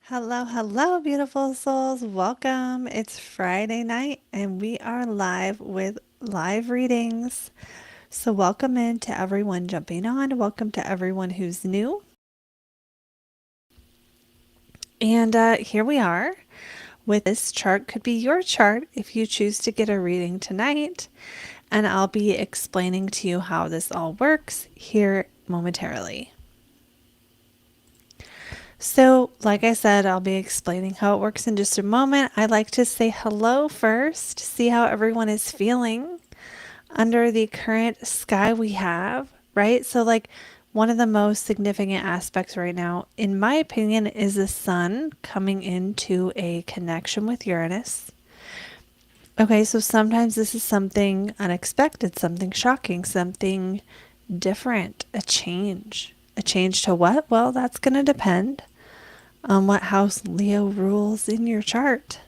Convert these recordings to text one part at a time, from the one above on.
Hello, hello, beautiful souls. Welcome. It's Friday night and we are live with live readings. So, welcome in to everyone jumping on. Welcome to everyone who's new. And here we are with this chart. Could be your chart if you choose to get a reading tonight. And I'll be explaining to you how this all works here momentarily. So, like I said, I'll be explaining how it works in just a moment. I'd like to say hello first, see how everyone is feeling under the current sky we have, right? So, like, one of the most significant aspects right now, in my opinion, is the sun coming into a connection with Uranus. Okay, so sometimes this is something unexpected, something shocking, something different, a change. A change to what? Well, that's going to depend on what house Leo rules in your chart.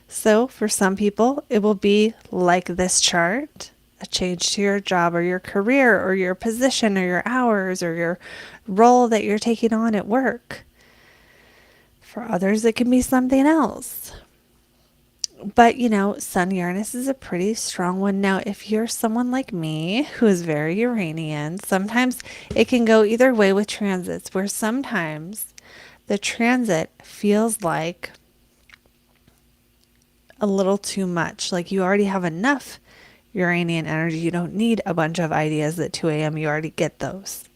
So for some people, it will be like this chart, a change to your job or your career or your position or your hours or your role that you're taking on at work. For others, it can be something else. But Sun Uranus is a pretty strong one. Now, if you're someone like me who is very Uranian, sometimes it can go either way with transits, where sometimes the transit feels like a little too much. Like you already have enough Uranian energy. You don't need a bunch of ideas at 2 a.m. You already get those.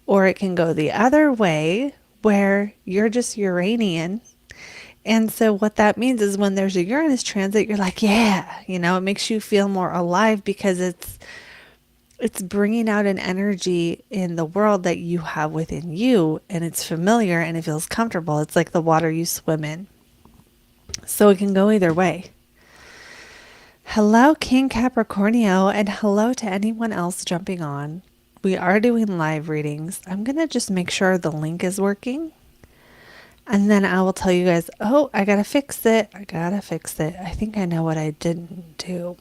Or it can go the other way where you're just Uranian. And so what that means is when there's a Uranus transit, you're like, yeah, it makes you feel more alive because it's bringing out an energy in the world that you have within you, and it's familiar and it feels comfortable. It's like the water you swim in. So it can go either way. Hello, King Capricornio, and hello to anyone else jumping on. We are doing live readings. I'm going to just make sure the link is working. And then I will tell you guys, oh, I got to fix it. I think I know what I didn't do.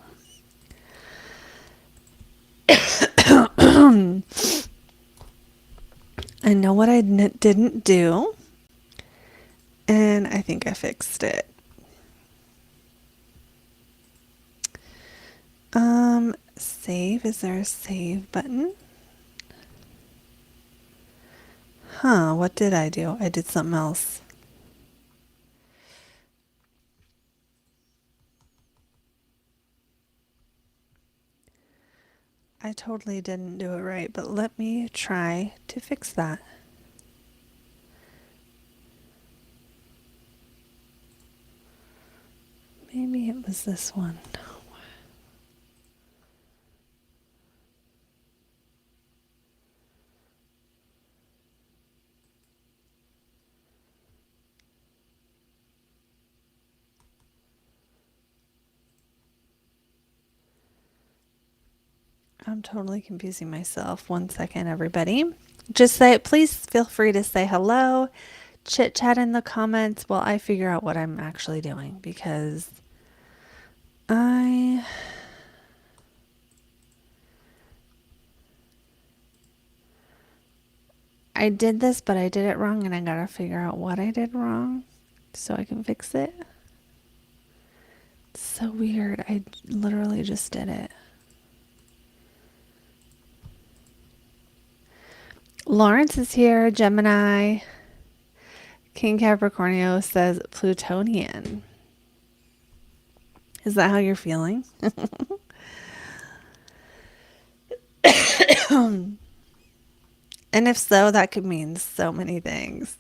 I know what I didn't do. And I think I fixed it. Save. Is there a save button? What did I do? I did something else. I totally didn't do it right, but let me try to fix that. Maybe it was this one. I'm totally confusing myself. 1 second, everybody. Just please feel free to say hello, chit chat in the comments while I figure out what I'm actually doing, because I did this, but I did it wrong, and I gotta figure out what I did wrong so I can fix it. It's so weird. I literally just did it. Lawrence is here, Gemini. King Capricornio says Plutonian. Is that how you're feeling? And if so, that could mean so many things.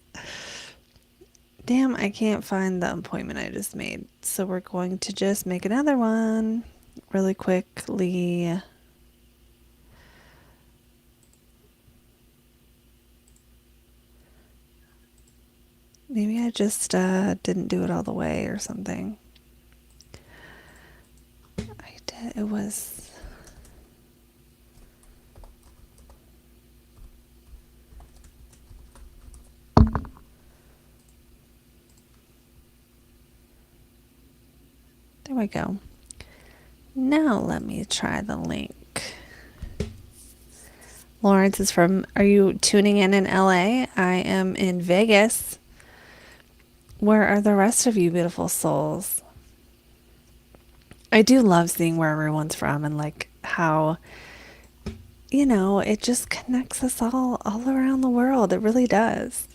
Damn, I can't find the appointment I just made. So we're going to just make another one really quickly. Maybe I just didn't do it all the way or something. I did. It was... There we go. Now let me try the link. Lawrence is from, are you tuning in LA? I am in Vegas. Where are the rest of you beautiful souls? I do love seeing where everyone's from and like how, it just connects us all around the world. It really does.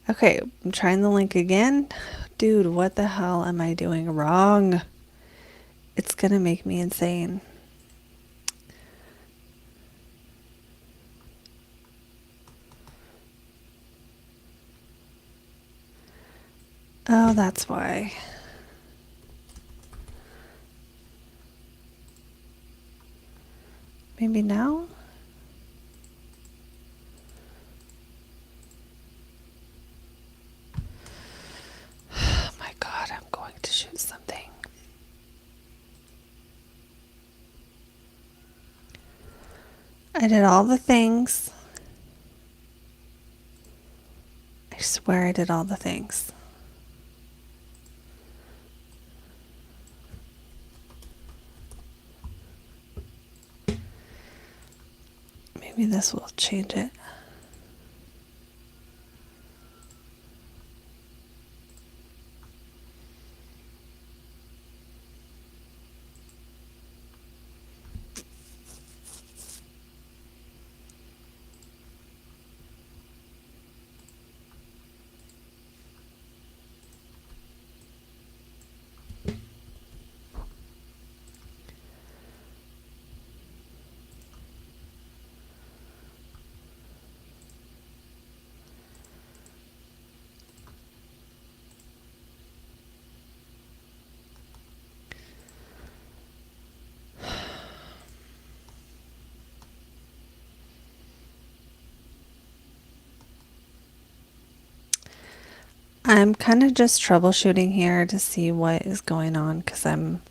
Okay, I'm trying the link again. Dude, what the hell am I doing wrong? It's gonna make me insane. Oh, that's why. Maybe now? Oh my God, I'm going to shoot something. I did all the things. I swear I did all the things. Maybe this will change it. I'm kind of just troubleshooting here to see what is going on because I'm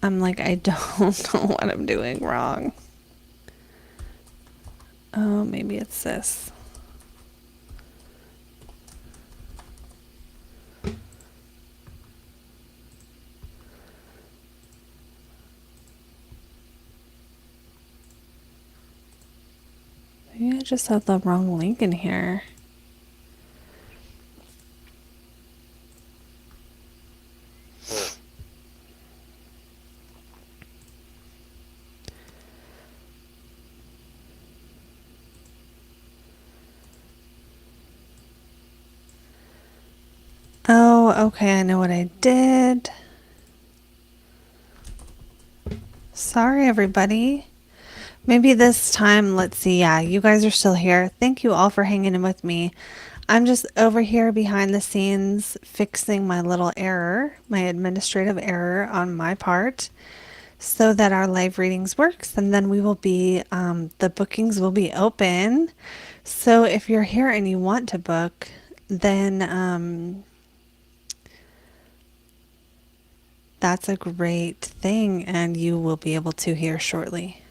like, I don't know what I'm doing wrong. Oh, maybe it's this. Maybe I just have the wrong link in here. Oh, okay, I know what I did. Sorry, everybody. Maybe this time, let's see. Yeah, you guys are still here. Thank you all for hanging in with me. I'm just over here behind the scenes fixing my little error, my administrative error on my part, so that our live readings works, and then we will be, the bookings will be open. So if you're here and you want to book, then that's a great thing, and you will be able to here shortly.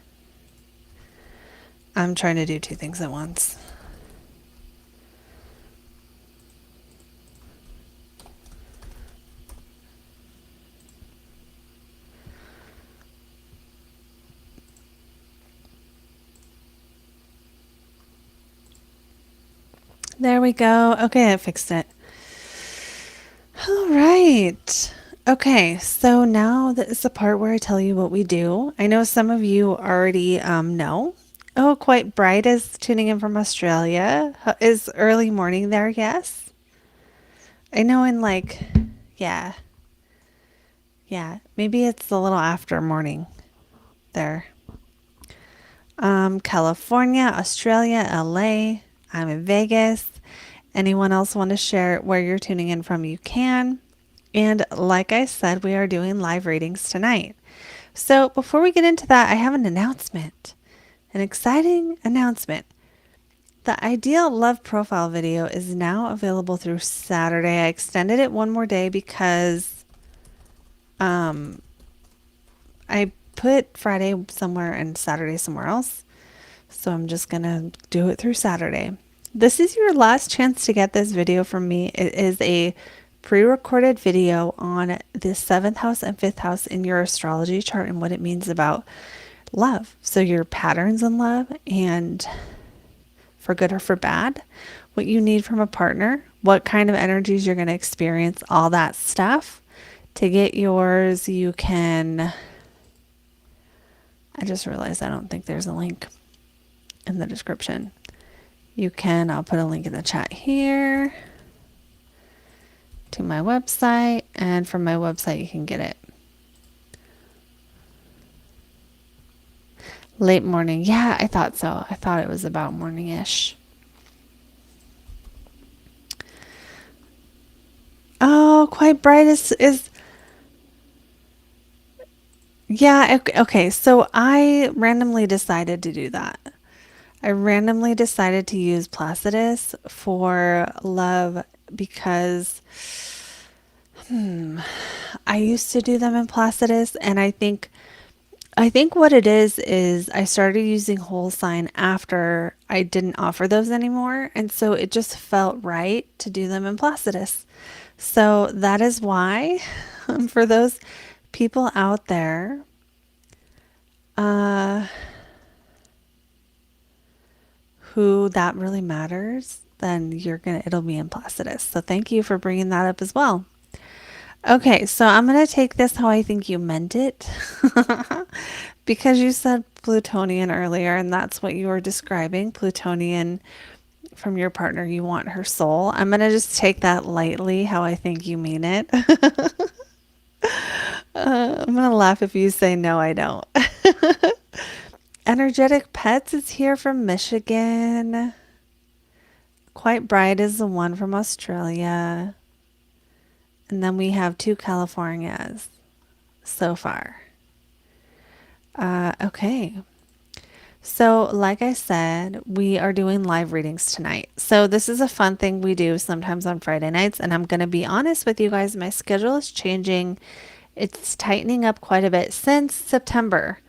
I'm trying to do two things at once. There we go. Okay, I fixed it. All right. Okay, so now this is the part where I tell you what we do. I know some of you already know. Oh, Quite Bright is tuning in from Australia. Is early morning there? Yes. I know yeah, maybe it's a little after morning there. California, Australia, LA. I'm in Vegas. Anyone else want to share where you're tuning in from? You can. And like I said, we are doing live readings tonight. So before we get into that, I have an announcement, an exciting announcement. The Ideal Love Profile video is now available through Saturday. I extended it one more day because I put Friday somewhere and Saturday somewhere else. So I'm just going to do it through Saturday. This is your last chance to get this video from me. It is a pre-recorded video on the 7th house and 5th house in your astrology chart and what it means about love. So your patterns in love and for good or for bad, what you need from a partner, what kind of energies you're going to experience, all that stuff. To get yours, you can, I just realized I don't think there's a link in the description. You can, I'll put a link in the chat here to my website, and from my website you can get it. Late morning. Yeah, I thought so. I thought it was about morning-ish. Oh, quite bright is yeah, okay. So I randomly decided to do that. I randomly decided to use Placidus for love because I used to do them in Placidus, and I think what it is I started using whole sign after I didn't offer those anymore, and so it just felt right to do them in Placidus. So that is why, for those people out there, uh, who that really matters, then it'll be in Placidus. So thank you for bringing that up as well. Okay, so I'm gonna take this how I think you meant it, because you said Plutonian earlier, and that's what you were describing. Plutonian from your partner, you want her soul. I'm gonna just take that lightly how I think you mean it. I'm gonna laugh if you say no, I don't. Energetic Pets is here from Michigan. Quite Bright is the one from Australia. And then we have 2 Californias so far. Okay. So, like I said, we are doing live readings tonight. So, this is a fun thing we do sometimes on Friday nights. And I'm going to be honest with you guys, my schedule is changing. It's tightening up quite a bit since September.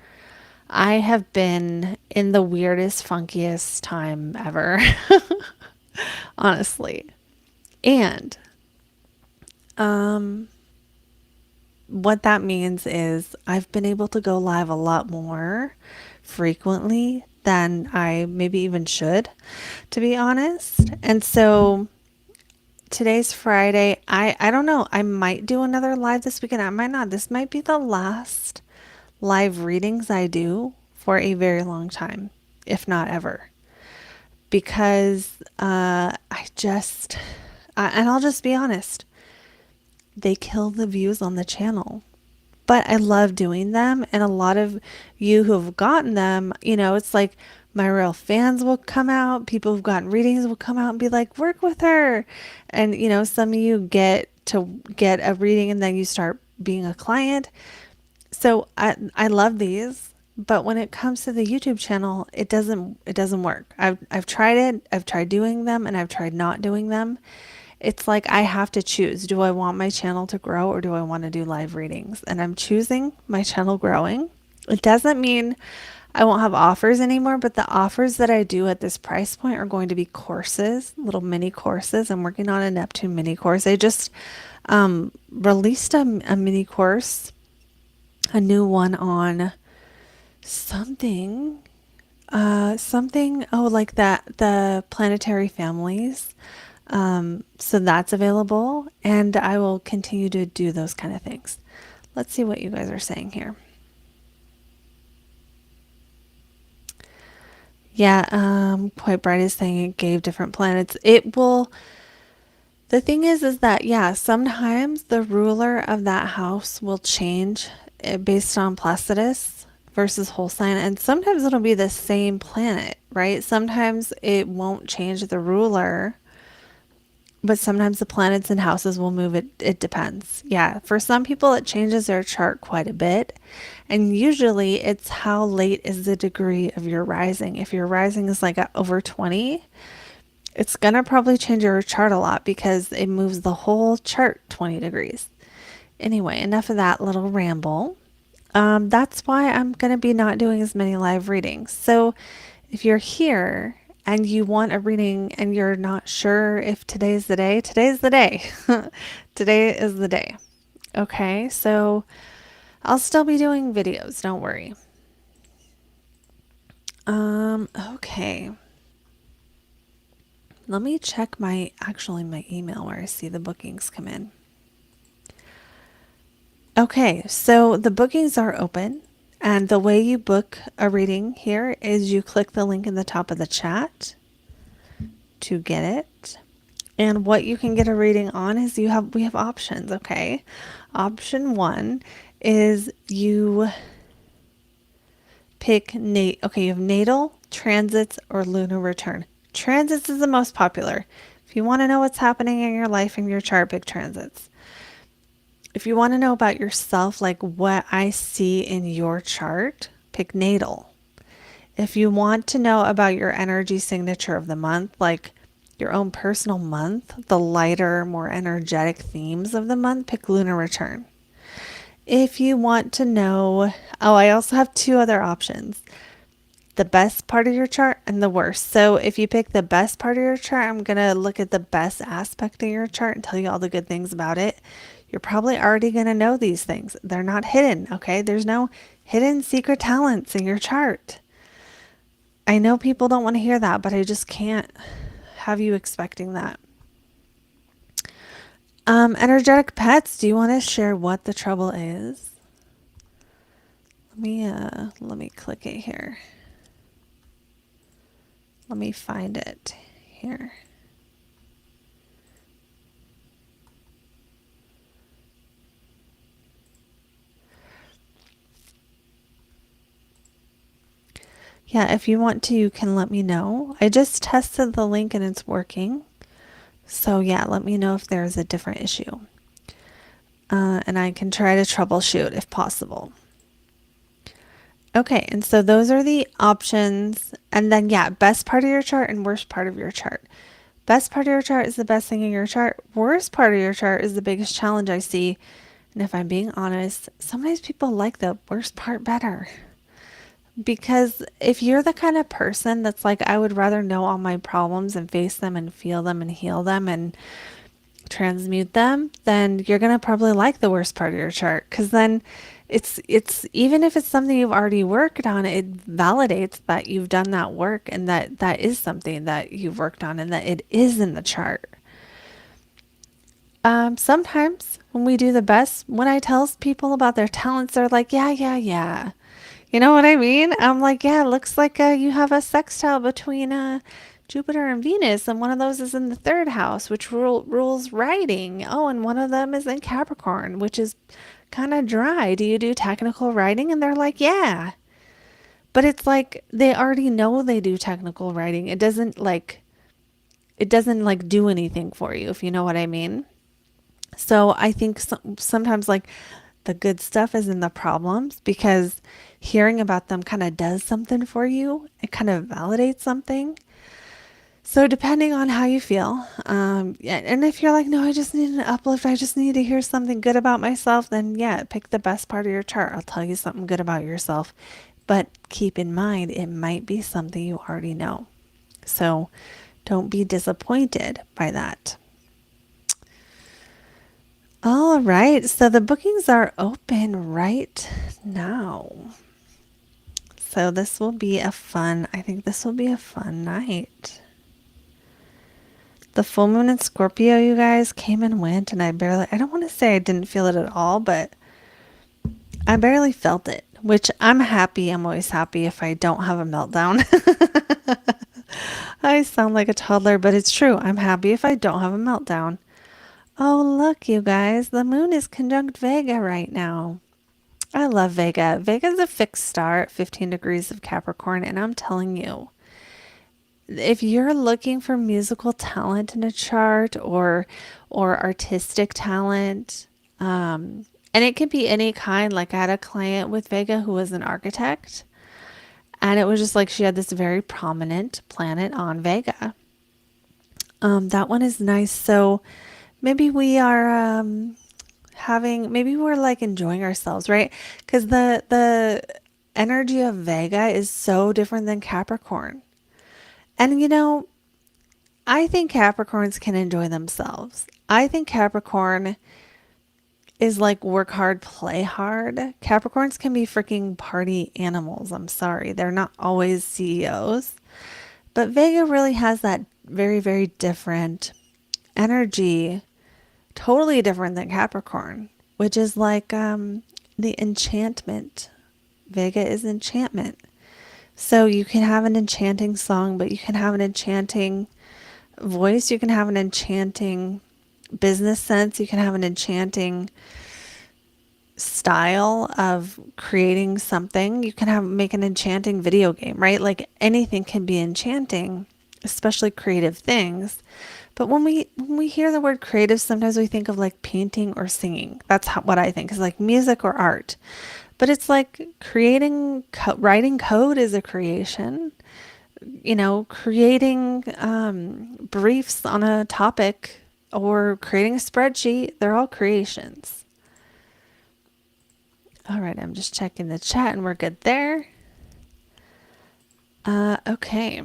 I have been in the weirdest, funkiest time ever, honestly. And what that means is I've been able to go live a lot more frequently than I maybe even should, to be honest. And so today's Friday. I don't know. I might do another live this weekend. I might not. This might be the last live readings I do for a very long time, if not ever. Because and I'll just be honest, they kill the views on the channel. But I love doing them. And a lot of you who have gotten them, it's like my real fans will come out. People who've gotten readings will come out and be like, work with her. And, some of you get to get a reading and then you start being a client. So I love these. But when it comes to the YouTube channel, it doesn't work. I've tried it. I've tried doing them and I've tried not doing them. It's like I have to choose. Do I want my channel to grow or do I want to do live readings? And I'm choosing my channel growing. It doesn't mean I won't have offers anymore, but the offers that I do at this price point are going to be courses, little mini courses. I'm working on a Neptune mini course. I just released a mini course, a new one on something, like that, the planetary families. So that's available, and I will continue to do those kind of things. Let's see what you guys are saying here. Yeah, Quite Bright is saying it gave different planets. It will. The thing is that, yeah, sometimes the ruler of that house will change based on Placidus versus whole sign, and sometimes it'll be the same planet, right? Sometimes it won't change the ruler, but sometimes the planets and houses will move. It depends. Yeah, for some people it changes their chart quite a bit, and usually it's how late is the degree of your rising. If your rising is like over 20, it's gonna probably change your chart a lot because it moves the whole chart 20 degrees. Anyway, enough of that little ramble. That's why I'm gonna be not doing as many live readings. So if you're here and you want a reading and you're not sure if today's the day, today's the day. Today is the day. Okay, so I'll still be doing videos, don't worry. Okay. Let me check my email where I see the bookings come in. Okay, so the bookings are open, and the way you book a reading here is you click the link in the top of the chat to get it. And what you can get a reading on is we have options, okay? Option 1 is you pick okay, you have natal, transits, or lunar return. Transits is the most popular. If you want to know what's happening in your life in your chart, pick transits. If you want to know about yourself, like what I see in your chart, pick natal. If you want to know about your energy signature of the month, like your own personal month, the lighter, more energetic themes of the month, pick lunar return. If you want to know, oh, I also have two other options. The best part of your chart and the worst. So if you pick the best part of your chart, I'm going to look at the best aspect of your chart and tell you all the good things about it. You're probably already going to know these things. They're not hidden, okay? There's no hidden secret talents in your chart. I know people don't want to hear that, but I just can't have you expecting that. Energetic pets, do you want to share what the trouble is? Let me click it here. Let me find it here. Yeah, if you want to, you can let me know. I just tested the link and it's working. So yeah, let me know if there's a different issue. And I can try to troubleshoot if possible. Okay, and so those are the options. And then yeah, best part of your chart and worst part of your chart. Best part of your chart is the best thing in your chart. Worst part of your chart is the biggest challenge I see. And if I'm being honest, sometimes people like the worst part better. Because if you're the kind of person that's like, I would rather know all my problems and face them and feel them and heal them and transmute them, then you're going to probably like the worst part of your chart. Because then it's even if it's something you've already worked on, it validates that you've done that work and that is something that you've worked on and that it is in the chart. Sometimes when we do the best, when I tell people about their talents, they're like, yeah, yeah, yeah. You know what I mean? I'm like, yeah, it looks like you have a sextile between Jupiter and Venus, and one of those is in the third house, which rules writing. Oh, and one of them is in Capricorn, which is kind of dry. Do you do technical writing? And they're like, yeah. But it's like they already know they do technical writing. It doesn't like do anything for you, if you know what I mean. So I think sometimes like the good stuff is in the problems because hearing about them kind of does something for you. It kind of validates something. So depending on how you feel, yeah, and if you're like, no, I just need an uplift, I just need to hear something good about myself, then yeah, pick the best part of your chart. I'll tell you something good about yourself. But keep in mind, it might be something you already know. So don't be disappointed by that. All right, so the bookings are open right now. So I think this will be a fun night. The full moon in Scorpio, you guys, came and went, and I don't want to say I didn't feel it at all, but I barely felt it, which I'm happy. I'm always happy if I don't have a meltdown. I sound like a toddler, but it's true. I'm happy if I don't have a meltdown. Oh, look, you guys, the moon is conjunct Vega right now. I love Vega. Vega's a fixed star at 15 degrees of Capricorn, and I'm telling you, if you're looking for musical talent in a chart or artistic talent, and it can be any kind. Like I had a client with Vega who was an architect, and it was just like she had this very prominent planet on Vega. That one is nice. So maybe we are maybe we're like enjoying ourselves, right? Because the energy of Vega is so different than Capricorn. And you know, I think Capricorns can enjoy themselves. I think Capricorn is like work hard, play hard. Capricorns can be freaking party animals. I'm sorry. They're not always CEOs. But Vega really has that very, very different energy, totally different than Capricorn, which is like the enchantment. Vega is enchantment. So you can have an enchanting song, but you can have an enchanting voice. You can have an enchanting business sense. You can have an enchanting style of creating something. You can make an enchanting video game, right? Like anything can be enchanting, especially creative things. But when we hear the word creative, sometimes we think of like painting or singing. That's what I think is like music or art. But it's like writing code is a creation. Creating briefs on a topic or creating a spreadsheet, they're all creations. All right, I'm just checking the chat and we're good there. Okay.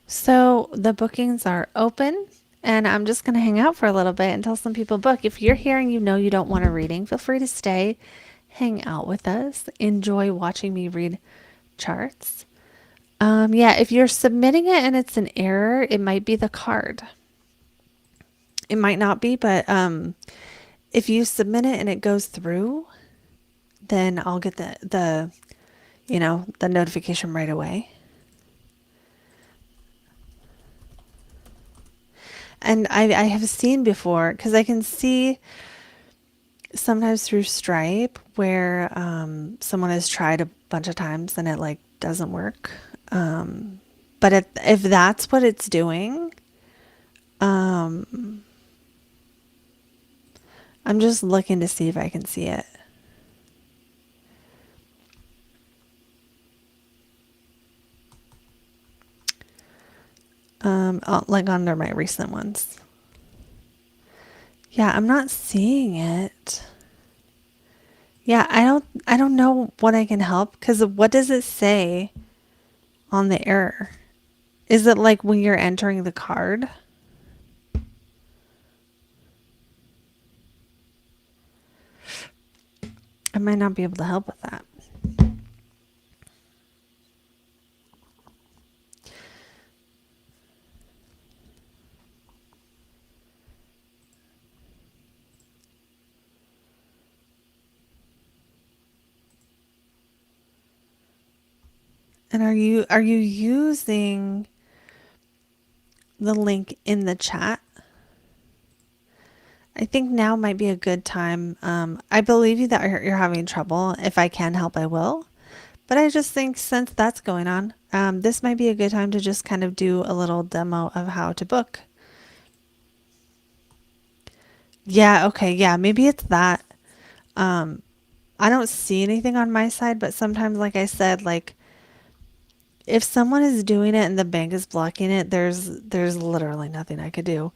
So the bookings are open and I'm just going to hang out for a little bit until some people book. If you're here and you don't want a reading, feel free to stay, hang out with us, enjoy watching me read charts. Yeah, if you're submitting it and it's an error, it might be the card. It might not be, but if you submit it and it goes through, then I'll get the notification right away. And I have seen before, because I can see sometimes through Stripe where someone has tried a bunch of times and it like doesn't work. But if that's what it's doing, I'm just looking to see if I can see it. Like under my recent ones. Yeah, I'm not seeing it. Yeah, I don't know what I can help because what does it say on the error? Is it like when you're entering the card? I might not be able to help with that. And are you using the link in the chat? I think now might be a good time. I believe you that you're having trouble. If I can help, I will. But I just think since that's going on, this might be a good time to just kind of do a little demo of how to book. Yeah, okay, yeah, maybe it's that. I don't see anything on my side, but sometimes, like I said, like if someone is doing it and the bank is blocking it, there's literally nothing I could do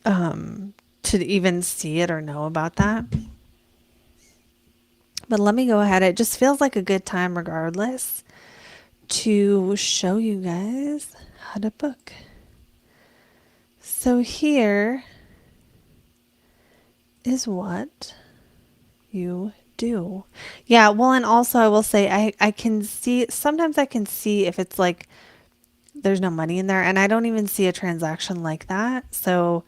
to even see it or know about that. But let me go ahead. It just feels like a good time regardless to show you guys how to book. So here is what you do. Yeah, well, and also I will say I can see, sometimes I can see if it's like there's no money in there, and I don't even see a transaction like that. So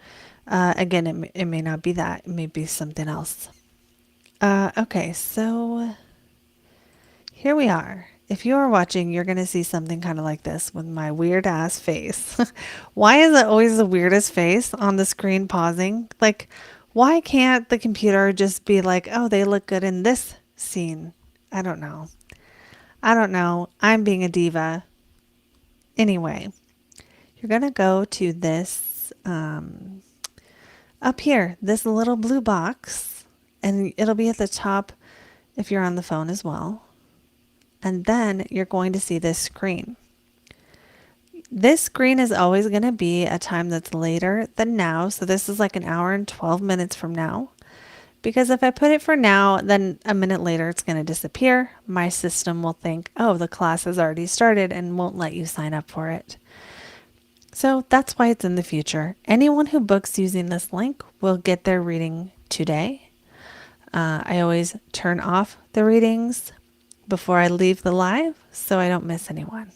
again, it may not be that. It may be something else. Okay, so here we are. If you are watching, you're going to see something kind of like this with my weird ass face. Why is it always the weirdest face on the screen pausing? Like, why can't the computer just be like, oh, they look good in this scene? I don't know. I don't know. I'm being a diva. Anyway, you're going to go to this up here, this little blue box, and it'll be at the top if you're on the phone as well. And then you're going to see this screen. This screen is always going to be a time that's later than now. So this is like an hour and 12 minutes from now. Because if I put it for now, then a minute later it's going to disappear. My system will think, oh, the class has already started and won't let you sign up for it. So that's why it's in the future. Anyone who books using this link will get their reading today. I always turn off the readings before I leave the live so I don't miss anyone.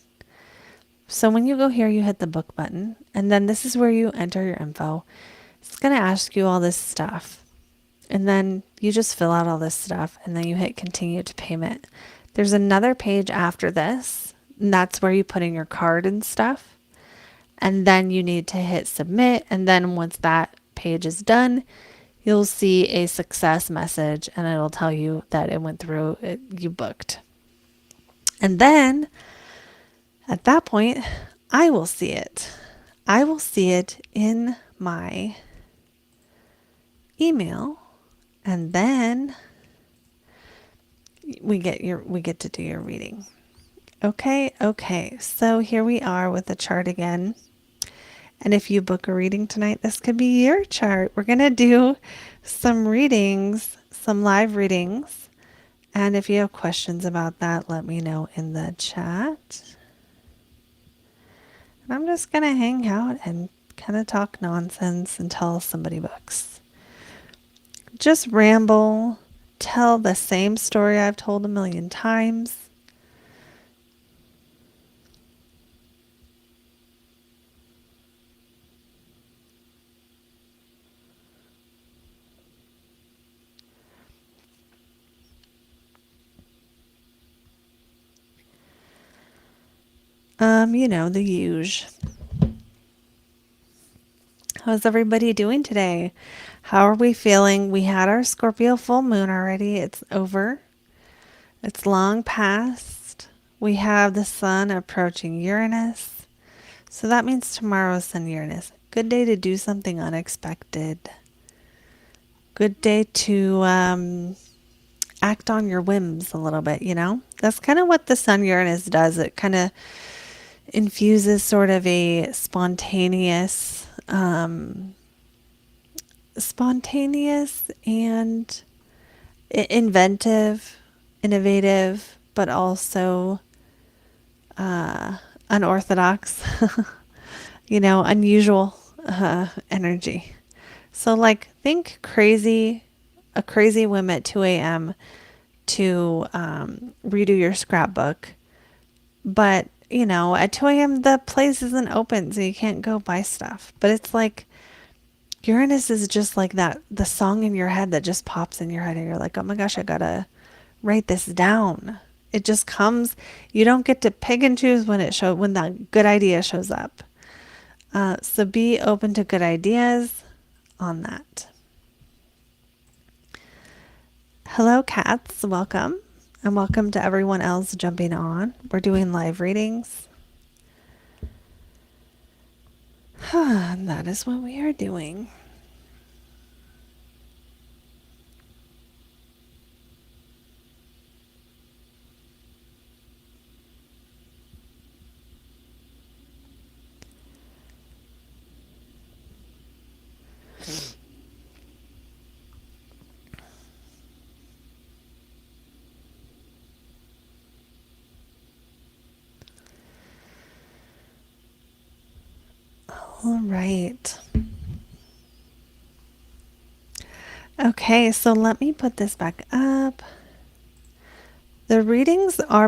So when you go here, you hit the book button, and then this is where you enter your info. It's going to ask you all this stuff. And then you just fill out all this stuff, and then you hit continue to payment. There's another page after this, and that's where you put in your card and stuff. And then you need to hit submit. And then once that page is done, you'll see a success message, and it'll tell you that it went through, you booked. And then at that point, I will see it. I will see it in my email, and then we get to do your reading. Okay. So here we are with the chart again. And if you book a reading tonight, this could be your chart. We're going to do some readings, some live readings. And if you have questions about that, let me know in the chat. And I'm just going to hang out and kind of talk nonsense until somebody books. Just ramble, tell the same story I've told a million times. The usual. How's everybody doing today? How are we feeling? We had our Scorpio full moon already. It's over. It's long past. We have the sun approaching Uranus. So that means tomorrow's Sun Uranus. Good day to do something unexpected. Good day to act on your whims a little bit, That's kind of what the Sun Uranus does. It kind of infuses sort of a spontaneous and inventive, innovative, but also unorthodox, unusual energy. So think a crazy whim at 2 a.m. to redo your scrapbook. But, at 2 a.m. the place isn't open, so you can't go buy stuff. But it's like Uranus is just like that, the song in your head that just pops in your head and you're like, oh my gosh, I gotta write this down. It just comes. You don't get to pick and choose when that good idea shows up. So be open to good ideas on that. Hello, cats. Welcome. And welcome to everyone else jumping on. We're doing live readings. And that is what we are doing. All right. Okay, so let me put this back up. The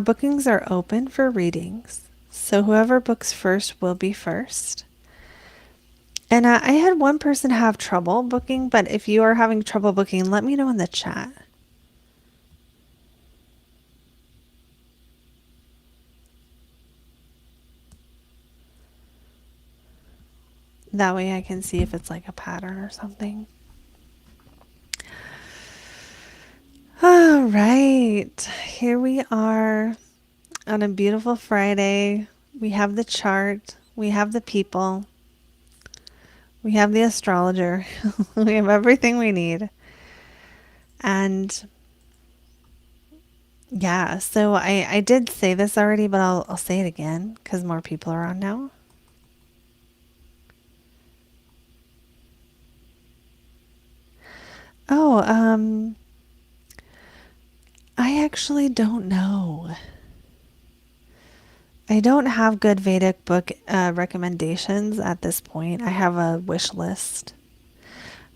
bookings are open for readings. So whoever books first will be first. And I had one person have trouble booking, but if you are having trouble booking, let me know in the chat. That way I can see if it's like a pattern or something. All right, here we are on a beautiful Friday. We have the chart, we have the people, we have the astrologer, we have everything we need. And yeah, so I did say this already, but I'll say it again because more people are on now. Oh, I actually don't know. I don't have good Vedic book recommendations at this point. I have a wish list.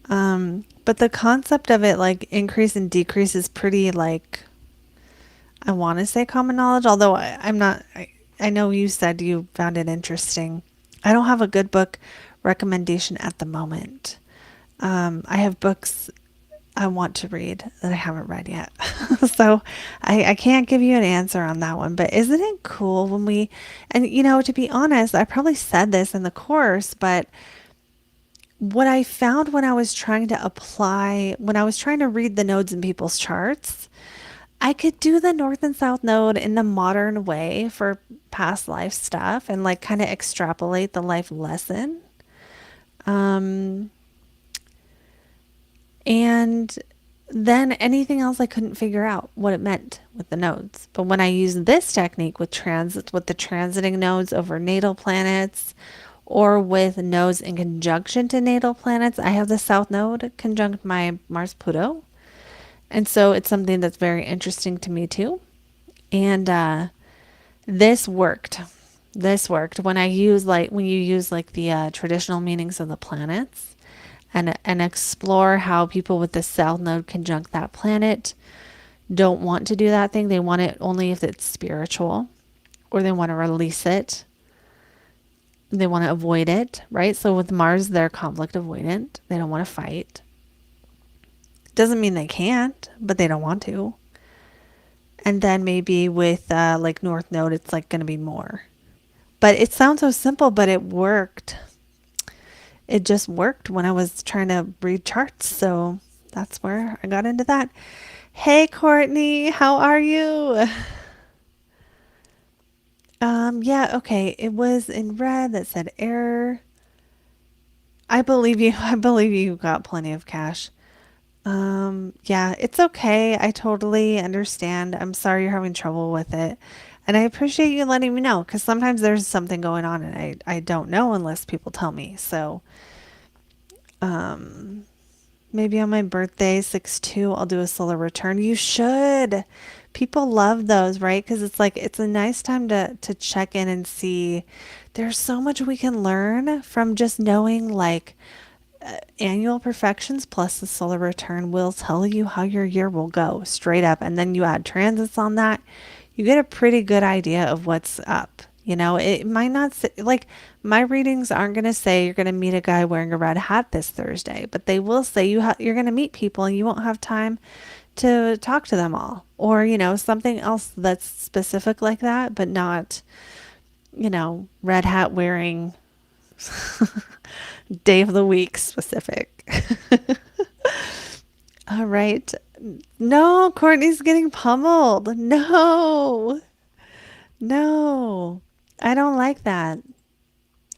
But the concept of it, like increase and decrease, is pretty I want to say common knowledge, although I'm not. I know you said you found it interesting. I don't have a good book recommendation at the moment. I have books I want to read that I haven't read yet. So I can't give you an answer on that one. But isn't it cool when we, and to be honest, I probably said this in the course, but what I found when I was trying to apply, when I was trying to read the nodes in people's charts, I could do the North and South node in the modern way for past life stuff and like kind of extrapolate the life lesson. Um, and then anything else I couldn't figure out what it meant with the nodes. But when I use this technique with transits, with the transiting nodes over natal planets, or with nodes in conjunction to natal planets, I have the South Node conjunct my Mars Pluto. And so it's something that's very interesting to me too. And this worked. This worked when I use when you use like the traditional meanings of the planets and explore how people with the South Node conjunct that planet don't want to do that thing. They want it only if it's spiritual, or they want to release it. They want to avoid it, right? So with Mars, they're conflict avoidant. They don't want to fight. Doesn't mean they can't, but they don't want to. And then maybe with like North Node, it's like going to be more. But it sounds so simple, but it worked. It just worked when I was trying to read charts. So that's where I got into that. Hey, Courtney, how are you? Yeah, okay. It was in red that said error. I believe you. I believe you got plenty of cash. Yeah, it's okay. I totally understand. I'm sorry you're having trouble with it. And I appreciate you letting me know because sometimes there's something going on and I don't know unless people tell me. So, um, maybe on my birthday, 6/2, I'll do a solar return. You should. People love those, right? Because it's like it's a nice time to check in and see. There's so much we can learn from just knowing like annual perfections plus the solar return will tell you how your year will go straight up. And then you add transits on that, you get a pretty good idea of what's up. It might not say, like my readings aren't going to say you're going to meet a guy wearing a red hat this Thursday, but they will say you're going to meet people and you won't have time to talk to them all. Or, something else that's specific like that, but not, red hat wearing day of the week specific. All right. No, Courtney's getting pummeled. No, no, I don't like that.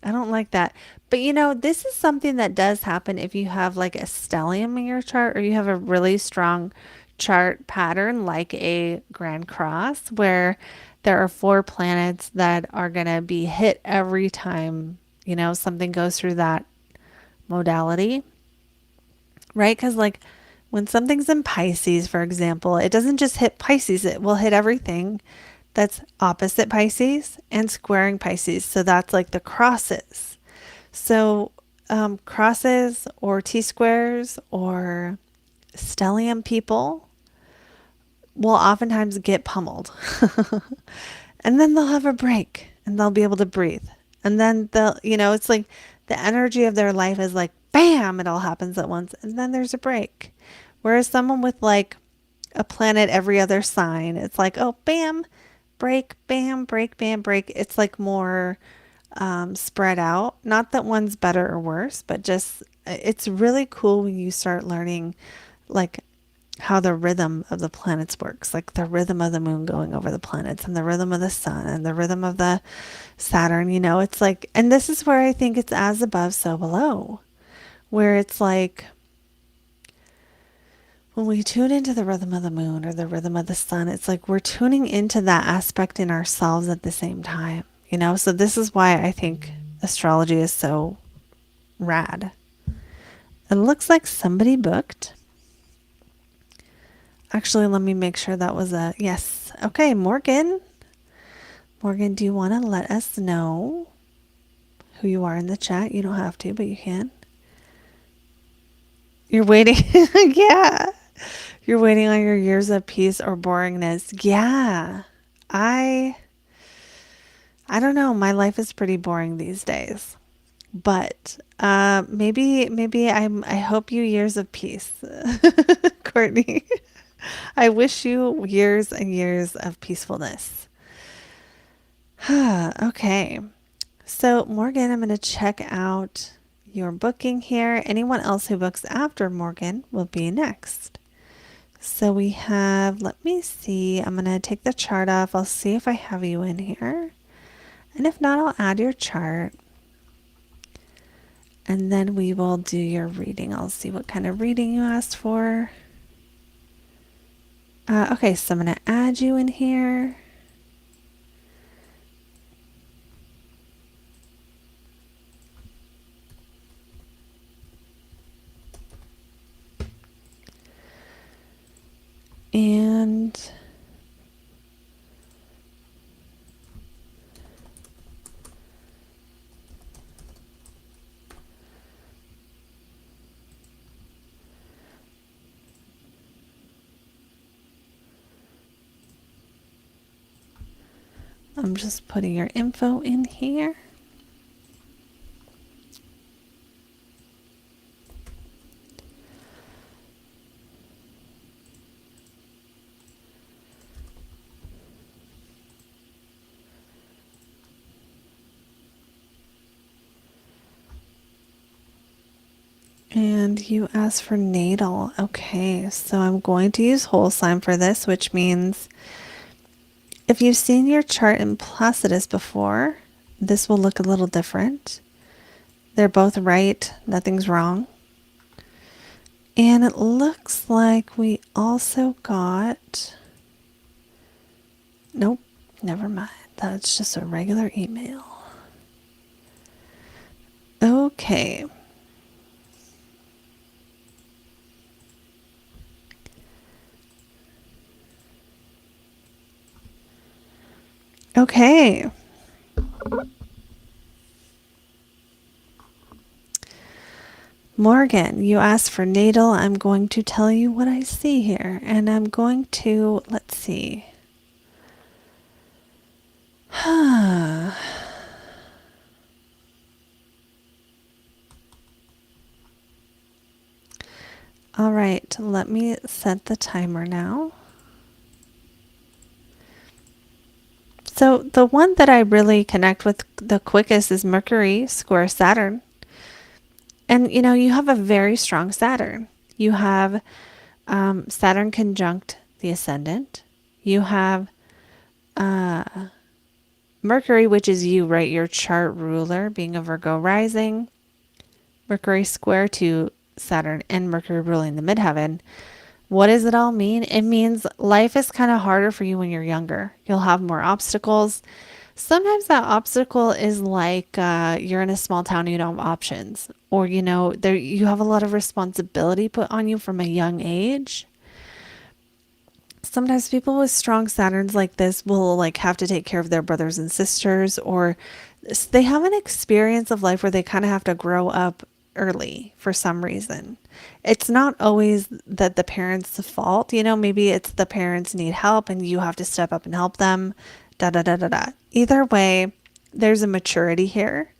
I don't like that. But this is something that does happen if you have like a stellium in your chart or you have a really strong chart pattern like a Grand Cross where there are 4 planets that are going to be hit every time, something goes through that modality, right? Because, like, when something's in Pisces, for example, it doesn't just hit Pisces, it will hit everything that's opposite Pisces and squaring Pisces. So that's like the crosses. So, crosses or T squares or stellium people will oftentimes get pummeled. And then they'll have a break and they'll be able to breathe. And then it's like the energy of their life is like, bam, it all happens at once. And then there's a break. Whereas someone with like a planet every other sign, it's like, oh, bam, break, bam, break, bam, break. It's like more spread out. Not that one's better or worse, but just it's really cool when you start learning like how the rhythm of the planets works, like the rhythm of the moon going over the planets and the rhythm of the sun and the rhythm of the Saturn, it's like, and this is where I think it's as above, so below, where it's like when we tune into the rhythm of the moon or the rhythm of the sun, it's like we're tuning into that aspect in ourselves at the same time, so this is why I think astrology is so rad. It looks like somebody booked. Actually, let me make sure that was a yes. Okay, Morgan. Morgan, do you want to let us know who you are in the chat? You don't have to, but you can. You're waiting. Yeah. You're waiting on your years of peace or boringness. Yeah. I I don't know. My life is pretty boring these days. But maybe I hope you years of peace, Courtney. I wish you years and years of peacefulness. Okay. So, Morgan, I'm going to check out your booking here. Anyone else who books after Morgan will be next. So, we have, let me see, I'm going to take the chart off. I'll see if I have you in here. And if not, I'll add your chart. And then we will do your reading. I'll see what kind of reading you asked for. Okay, so I'm going to add you in here. And I'm just putting your info in here. And you asked for natal. Okay, so I'm going to use whole sign for this, which means if you've seen your chart in Placidus before, this will look a little different. They're both right, nothing's wrong. And it looks like we also got, nope, never mind. That's just a regular email. Okay. Okay. Morgan, you asked for natal. I'm going to tell you what I see here. And I'm going to, let's see. All right, let me set the timer now. So the one that I really connect with the quickest is Mercury square Saturn. And you know, you have a very strong Saturn. You have Saturn conjunct the ascendant. You have Mercury, which is you, right? Your chart ruler, being a Virgo rising. Mercury square to Saturn and Mercury ruling the midheaven. What does it all mean? It means life is kind of harder for you when you're younger. You'll have more obstacles. Sometimes that obstacle is like you're in a small town and you don't have options, or you know, there you have a lot of responsibility put on you from a young age. Sometimes people with strong Saturns like this will like have to take care of their brothers and sisters, or they have an experience of life where they kind of have to grow up early for some reason. It's not always that the parents' fault, you know, maybe it's the parents need help and you have to step up and help them. Da da da da da. Either way, there's a maturity here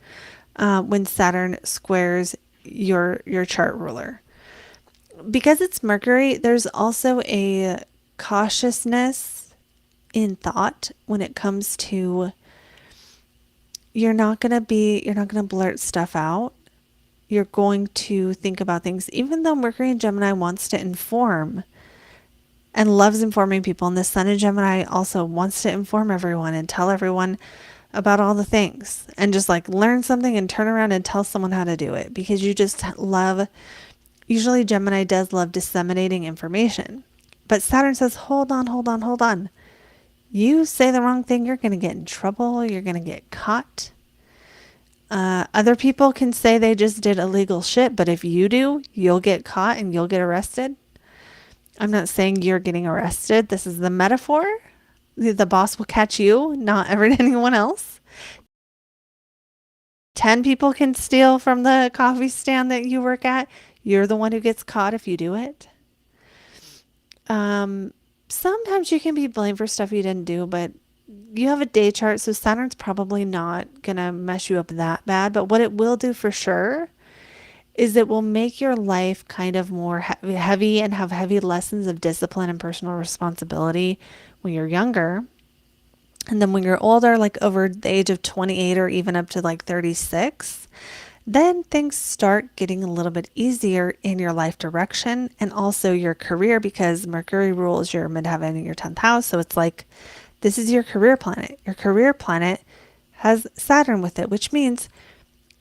when Saturn squares your chart ruler. Because it's Mercury, there's also a cautiousness in thought when it comes to you're not going to blurt stuff out. You're going to think about things, even though Mercury in Gemini wants to inform and loves informing people. And the Sun in Gemini also wants to inform everyone and tell everyone about all the things and just like learn something and turn around and tell someone how to do it, because you just love, usually Gemini does love disseminating information. But Saturn says, hold on, hold on, hold on. You say the wrong thing, you're going to get in trouble. You're going to get caught. Other people can say they just did illegal shit, but if you do, you'll get caught and you'll get arrested. I'm not saying you're getting arrested. This is the metaphor. The boss will catch you, not ever anyone else. 10 people can steal from the coffee stand that you work at. You're the one who gets caught if you do it. Um, Sometimes you can be blamed for stuff you didn't do, but you have a day chart, so Saturn's probably not gonna mess you up that bad. But what it will do for sure is it will make your life kind of more heavy and have heavy lessons of discipline and personal responsibility when you're younger. And then when you're older, like over the age of 28 or even up to like 36, then things start getting a little bit easier in your life direction and also your career because Mercury rules your midheaven and your 10th house. So it's like this is your career planet. Your career planet has Saturn with it, which means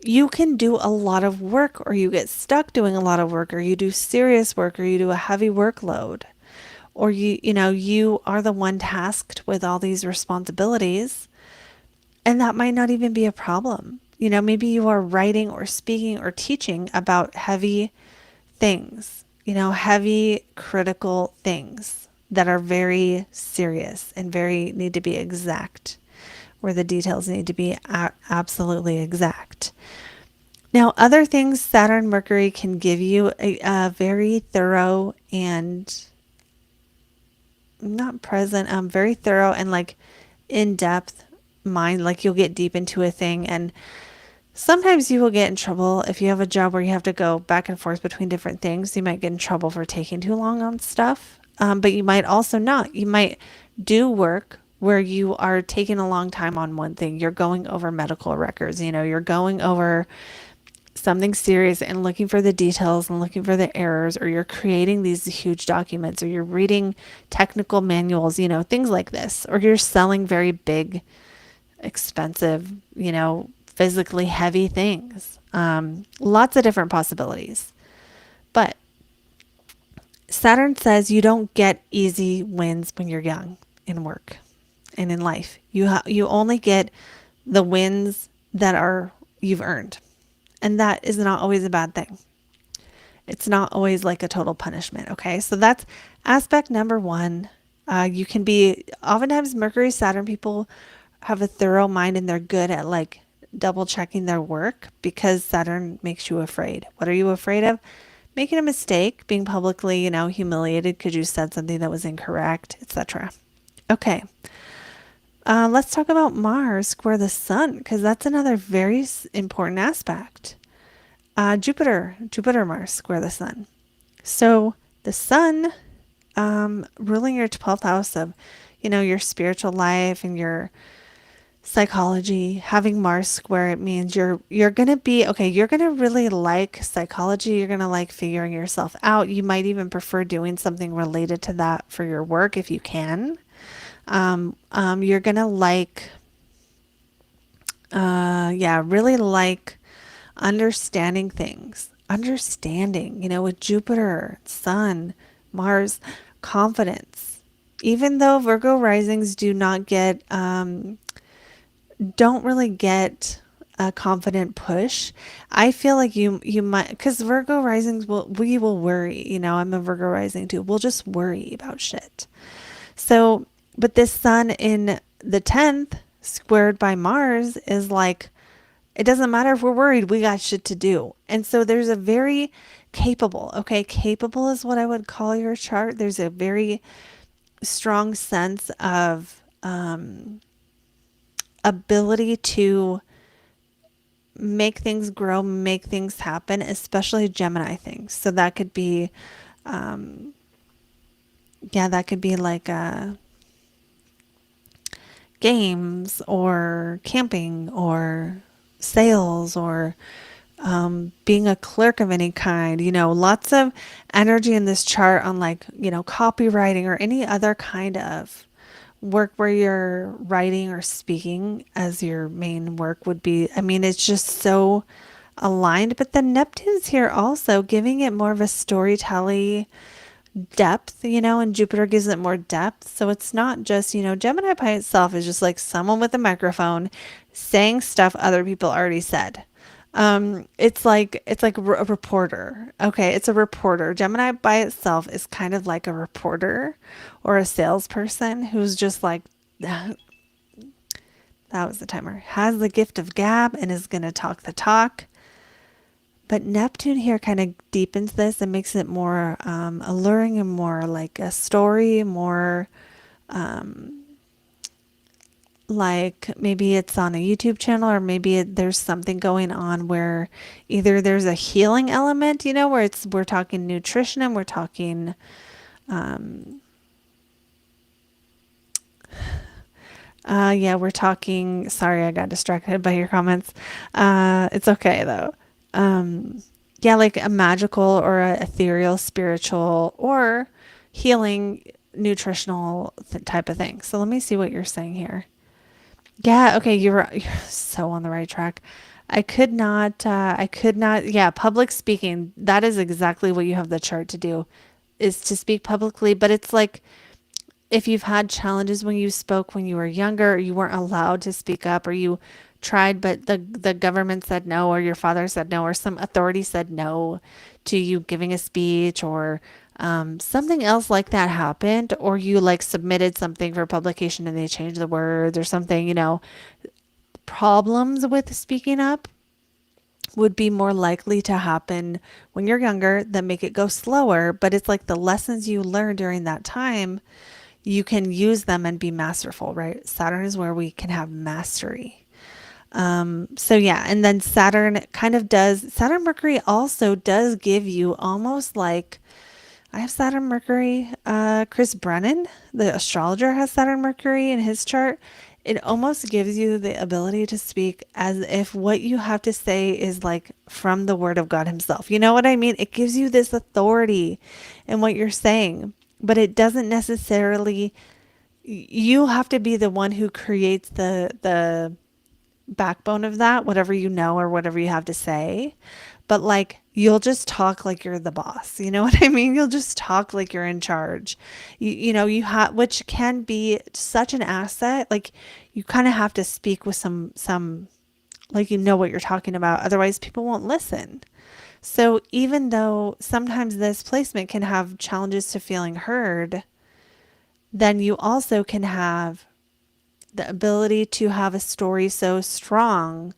you can do a lot of work or you get stuck doing a lot of work or you do serious work or you do a heavy workload or you are the one tasked with all these responsibilities and that might not even be a problem. Maybe you are writing or speaking or teaching about heavy things, heavy critical things that are very serious and very need to be exact, where the details need to be absolutely exact. Now, other things Saturn Mercury can give you a very thorough and not present, very thorough and like in depth mind. Like you'll get deep into a thing, and sometimes you will get in trouble if you have a job where you have to go back and forth between different things. You might get in trouble for taking too long on stuff, but you might also not. You might do work where you are taking a long time on one thing. You're going over medical records, you're going over something serious and looking for the details and looking for the errors, or you're creating these huge documents, or you're reading technical manuals, things like this, or you're selling very big, expensive, physically heavy things. Lots of different possibilities. But Saturn says you don't get easy wins when you're young in work and in life. You only get the wins that are you've earned. And that is not always a bad thing. It's not always like a total punishment. Okay. So that's aspect number one. You can be, oftentimes Mercury, Saturn people have a thorough mind and they're good at like double checking their work because Saturn makes you afraid. What are you afraid of? Making a mistake, being publicly, humiliated because you said something that was incorrect, etc. Okay. Let's talk about Mars square the sun because that's another very important aspect. Jupiter, Mars square the sun. So the sun, ruling your 12th house of, your spiritual life and your psychology, having Mars square it means you're going to be okay, you're going to really like psychology, you're going to like figuring yourself out. You might even prefer doing something related to that for your work if you can. You're going to like really like understanding things. Understanding, with Jupiter, Sun, Mars, confidence. Even though Virgo risings do not get don't really get a confident push. I feel like you might, because Virgo risings we will worry. I'm a Virgo rising too. We'll just worry about shit. So, but this sun in the 10th squared by Mars is like, it doesn't matter if we're worried, we got shit to do. And so there's a very capable, okay, capable is what I would call your chart. There's a very strong sense of ability to make things grow, make things happen, especially Gemini things. So that could be, that could be like games or camping or sales or being a clerk of any kind. Lots of energy in this chart on like, copywriting or any other kind of work where you're writing or speaking as your main work would be. I mean, it's just so aligned, but the Neptune's here also giving it more of a storytelling depth, and Jupiter gives it more depth. So it's not just, Gemini by itself is just like someone with a microphone saying stuff other people already said. It's like a reporter. Okay, it's a reporter. Gemini by itself is kind of like a reporter or a salesperson who's just like that was the timer. Has the gift of gab and is going to talk the talk. But Neptune here kind of deepens this and makes it more alluring and more like a story, more um, like maybe it's on a YouTube channel, or maybe there's something going on where either there's a healing element, where we're talking nutrition and we're talking um, yeah, we're talking. Sorry, I got distracted by your comments. It's okay though. Yeah, like a magical or a ethereal, spiritual, or healing, nutritional type of thing. So let me see what you're saying here. Yeah, okay, you're so on the right track. I could not, yeah, public speaking, that is exactly what you have the chart to do, is to speak publicly. But it's like if you've had challenges when you spoke when you were younger, or you weren't allowed to speak up, or you tried but the government said no, or your father said no, or some authority said no to you giving a speech, or something else like that happened, or you like submitted something for publication and they changed the words or something, problems with speaking up would be more likely to happen when you're younger that make it go slower. But it's like the lessons you learn during that time, you can use them and be masterful, right? Saturn is where we can have mastery. So yeah, and then Saturn Mercury also does give you almost like, I have Saturn Mercury. Chris Brennan, the astrologer, has Saturn Mercury in his chart. It almost gives you the ability to speak as if what you have to say is like from the word of God himself. You know what I mean? It gives you this authority in what you're saying, but it doesn't necessarily, you have to be the one who creates the backbone of that, whatever you know or whatever you have to say. But like you'll just talk like you're the boss. You know what I mean? You'll just talk like you're in charge. You have, which can be such an asset. Like you kind of have to speak with some like what you're talking about. Otherwise people won't listen. So even though sometimes this placement can have challenges to feeling heard, then you also can have the ability to have a story so strong,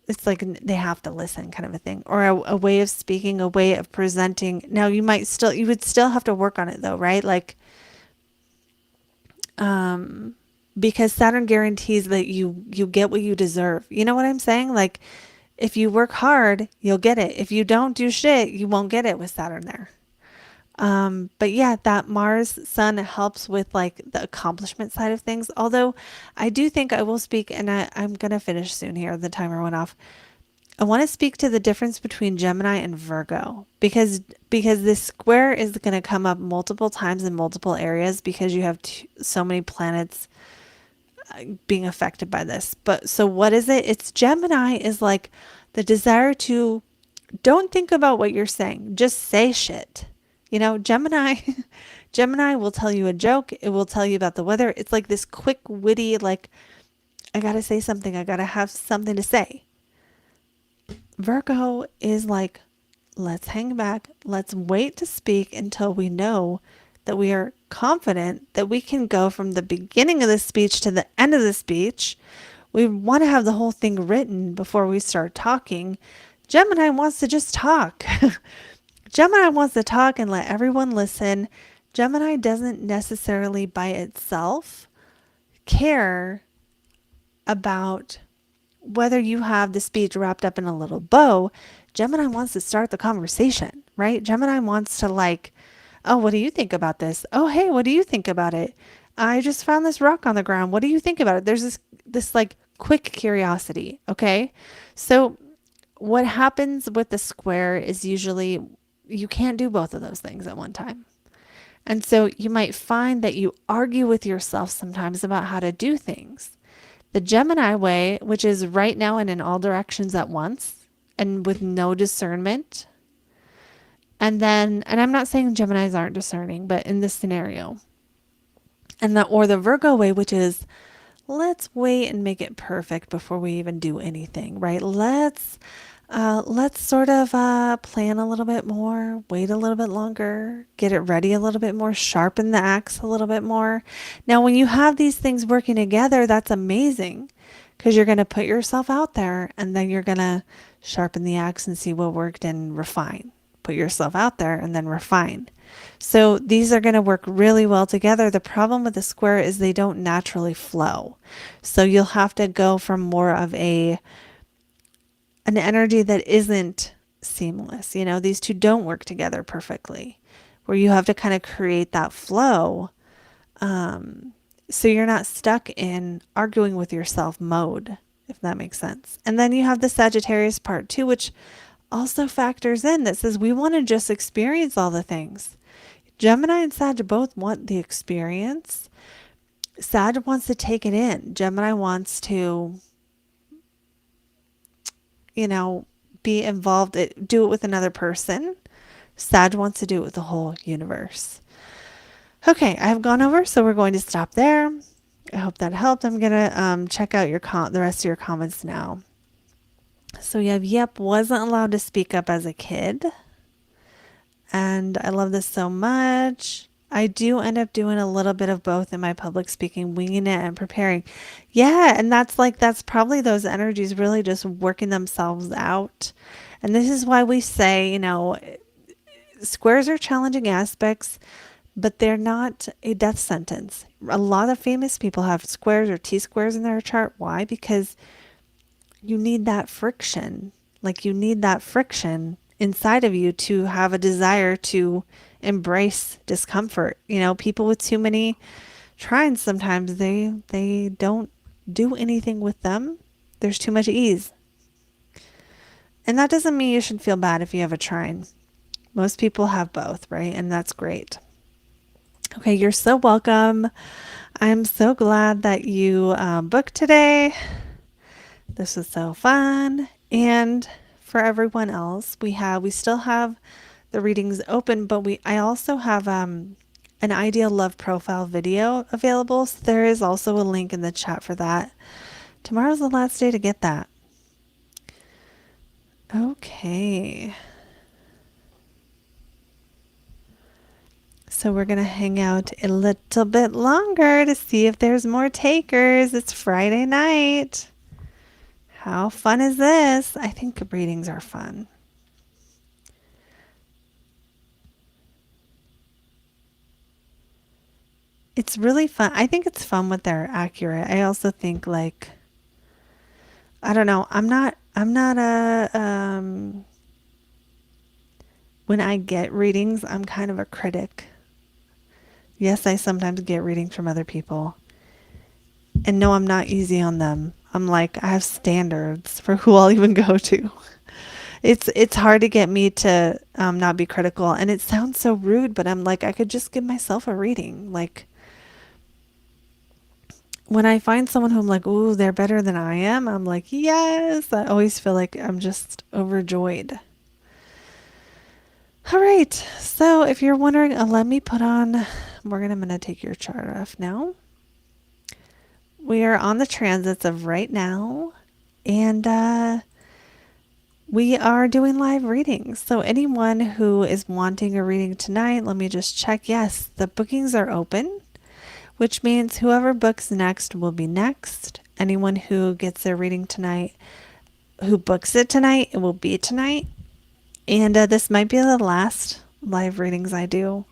it's like they have to listen, kind of a thing, or a way of speaking, a way of presenting. Now you would still have to work on it though, right? Like because Saturn guarantees that you get what you deserve. You know what I'm saying? Like if you work hard, you'll get it. If you don't do shit, you won't get it with Saturn there. But yeah, that Mars Sun helps with like the accomplishment side of things. Although I do think I will speak, and I'm gonna finish soon here. The timer went off. I want to speak to the difference between Gemini and Virgo, because this square is going to come up multiple times in multiple areas because you have so many planets being affected by this. But so what is it? It's Gemini is like the desire to don't think about what you're saying, just say shit. Gemini Gemini will tell you a joke, it will tell you about the weather. It's like this quick witty, like I got to say something, I got to have something to say. Virgo is like, let's hang back. Let's wait to speak until we know that we are confident that we can go from the beginning of the speech to the end of the speech. We want to have the whole thing written before we start talking. Gemini wants to just talk. Gemini wants to talk and let everyone listen. Gemini doesn't necessarily by itself care about whether you have the speech wrapped up in a little bow. Gemini wants to start the conversation, right? Gemini wants to like, oh, what do you think about this? Oh, hey, what do you think about it? I just found this rock on the ground. What do you think about it? There's this like quick curiosity. Okay. So what happens with the square is usually you can't do both of those things at one time. And so you might find that you argue with yourself sometimes about how to do things. The Gemini way, which is right now and in all directions at once and with no discernment. And I'm not saying Geminis aren't discerning, but in this scenario. Or the Virgo way, which is let's wait and make it perfect before we even do anything, right? Let's sort of plan a little bit more, wait a little bit longer, get it ready a little bit more, sharpen the axe a little bit more. Now, when you have these things working together, that's amazing because you're going to put yourself out there and then you're going to sharpen the axe and see what worked and refine. Put yourself out there and then refine. So these are going to work really well together. The problem with the square is they don't naturally flow. So you'll have to go from more of an energy that isn't seamless. You know, these two don't work together perfectly, where you have to kind of create that flow. So you're not stuck in arguing with yourself mode, if that makes sense. And then you have the Sagittarius part too, which also factors in that says we want to just experience all the things. Gemini and Sag both want the experience. Sag wants to take it in. Gemini wants to, you know, be involved, do it with another person. Sag wants to do it with the whole universe. Okay, I've gone over, so we're going to stop there. I hope that helped. I'm going to check out the rest of your comments now. So we have, yep, wasn't allowed to speak up as a kid. And I love this so much. I do end up doing a little bit of both in my public speaking, winging it and preparing. Yeah, and that's probably those energies really just working themselves out. And this is why we say, you know, squares are challenging aspects, but they're not a death sentence. A lot of famous people have squares or T-squares in their chart. Why? Because you need that friction. Like you need that friction inside of you to have a desire to embrace discomfort. You know, people with too many trines, sometimes they don't do anything with them. There's too much ease. And that doesn't mean you should feel bad if you have a trine. Most people have both, right? And that's great. Okay, you're so welcome. I'm so glad that you booked today. This was so fun. And for everyone else, we still have the readings open, but I also have an ideal love profile video available. So there is also a link in the chat for that. Tomorrow's the last day to get that. Okay. So we're going to hang out a little bit longer to see if there's more takers. It's Friday night. How fun is this? I think readings are fun. It's really fun. I think it's fun when they're accurate. I also think like, I don't know. I'm not when I get readings, I'm kind of a critic. Yes, I sometimes get readings from other people. And no, I'm not easy on them. I'm like, I have standards for who I'll even go to. It's hard to get me to not be critical. And it sounds so rude, but I'm like, I could just give myself a reading. Like, when I find someone who I'm like, ooh, they're better than I am, I'm like, yes. I always feel like I'm just overjoyed. All right. So if you're wondering, let me put on, Morgan, I'm going to take your chart off now. We are on the transits of right now, and we are doing live readings. So anyone who is wanting a reading tonight, let me just check. Yes, the bookings are open, which means whoever books next will be next. Anyone who gets their reading tonight, who books it tonight, it will be tonight. And this might be the last live readings I do.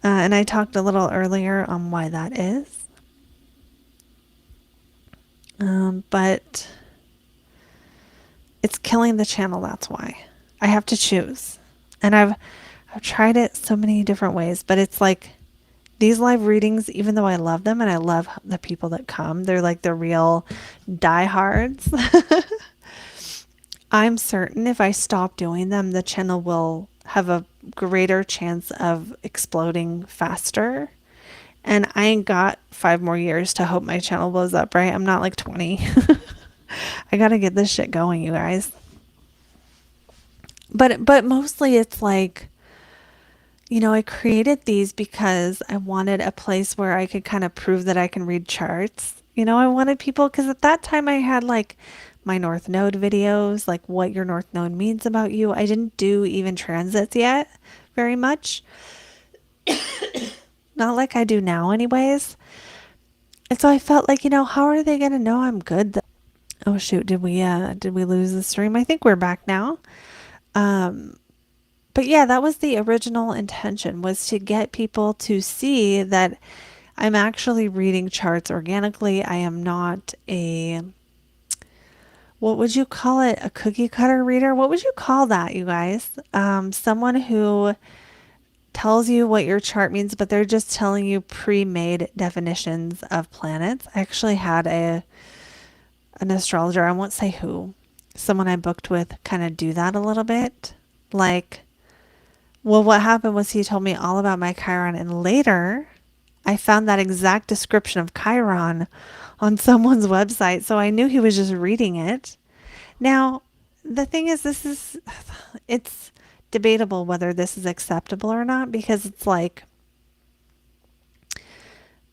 And I talked a little earlier on why that is. But it's killing the channel, that's why. I have to choose. And I've tried it so many different ways, but it's like these live readings, even though I love them and I love the people that come, they're like the real diehards. I'm certain if I stop doing them, the channel will have a greater chance of exploding faster. And I ain't got 5 more years to hope my channel blows up, right? I'm not like 20. I got to get this shit going, you guys. But mostly it's like, you know, I created these because I wanted a place where I could kind of prove that I can read charts. You know, I wanted people, because at that time I had like my North Node videos, like what your North Node means about you. I didn't do even transits yet very much. Not like I do now anyways. And so I felt like, how are they going to know I'm good? Oh shoot, did we lose the stream? I think we're back now. Um but yeah, that was the original intention, was to get people to see that I'm actually reading charts organically. I am not a, what would you call it? A cookie cutter reader? What would you call that, you guys? Someone who tells you what your chart means, but they're just telling you pre-made definitions of planets. I actually had an astrologer, I won't say who, someone I booked with, kind of do that a little bit. Like, well, what happened was he told me all about my Chiron, and later I found that exact description of Chiron on someone's website, so I knew he was just reading it. Now, the thing is, it's debatable whether this is acceptable or not, because it's like,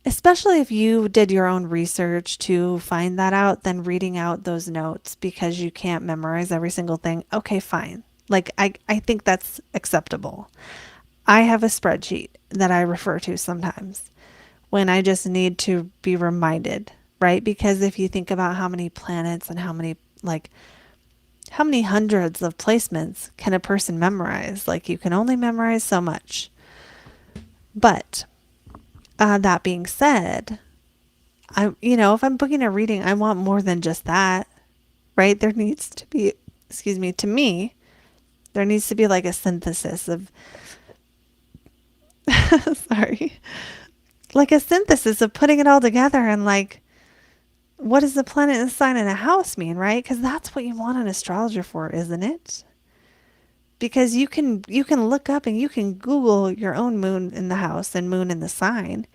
especially if you did your own research to find that out, then reading out those notes because you can't memorize every single thing. Okay, fine. Like, I think that's acceptable. I have a spreadsheet that I refer to sometimes when I just need to be reminded, right? Because if you think about how many planets and how many hundreds of placements can a person memorize? Like, you can only memorize so much. But that being said, if I'm booking a reading, I want more than just that, right? There needs to be, excuse me, to me, there needs to be like a synthesis of, sorry, like a synthesis of putting it all together, and like, what does the planet and sign in a house mean, right? Because that's what you want an astrologer for, isn't it? Because you can look up and you can Google your own moon in the house and moon in the sign,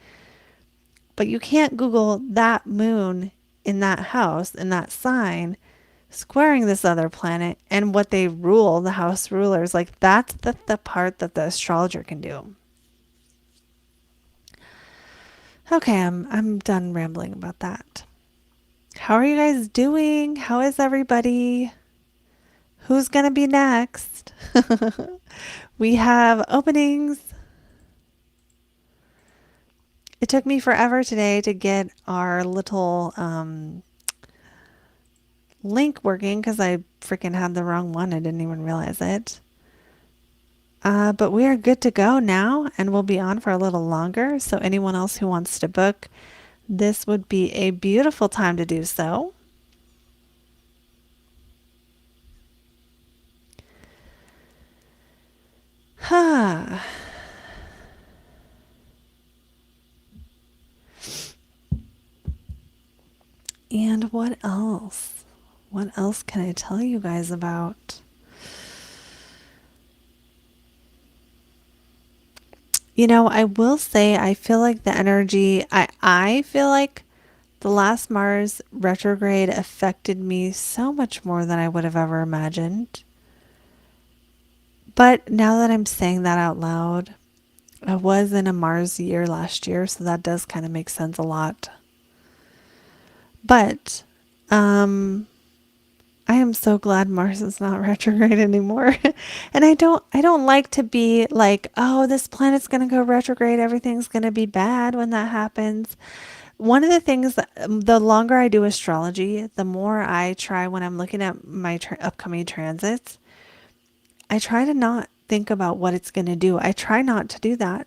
but you can't Google that moon in that house in that sign squaring this other planet and what they rule, the house rulers. Like, that's the part that the astrologer can do. Okay, I'm done rambling about that. How are you guys doing? How is everybody? Who's gonna be next? We have openings. It took me forever today to get our little link working because I freaking had the wrong one. I didn't even realize it. But we are good to go now, and we'll be on for a little longer. So anyone else who wants to book, this would be a beautiful time to do so. Huh. And what else? What else can I tell you guys about? I will say I feel like the energy, I feel like the last Mars retrograde affected me so much more than I would have ever imagined. But now that I'm saying that out loud, I was in a Mars year last year, so that does kind of make sense a lot. But I am so glad Mars is not retrograde anymore. And I don't like to be like, oh, this planet's going to go retrograde, everything's going to be bad when that happens. One of the things that the longer I do astrology, the more I try when I'm looking at my upcoming transits, I try to not think about what it's going to do. I try not to do that.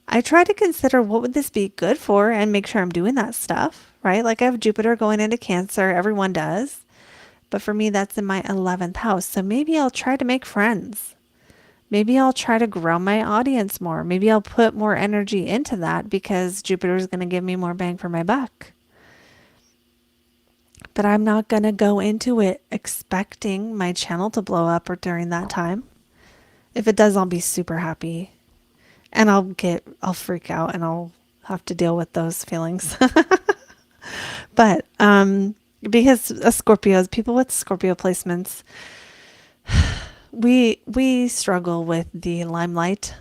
I try to consider what would this be good for and make sure I'm doing that stuff, right? Like, I have Jupiter going into Cancer, everyone does. But for me, that's in my 11th house. So maybe I'll try to make friends. Maybe I'll try to grow my audience more. Maybe I'll put more energy into that because Jupiter is going to give me more bang for my buck. But I'm not going to go into it expecting my channel to blow up or during that time. If it does, I'll be super happy. And I'll freak out and I'll have to deal with those feelings. But because Scorpios, people with Scorpio placements, we struggle with the limelight.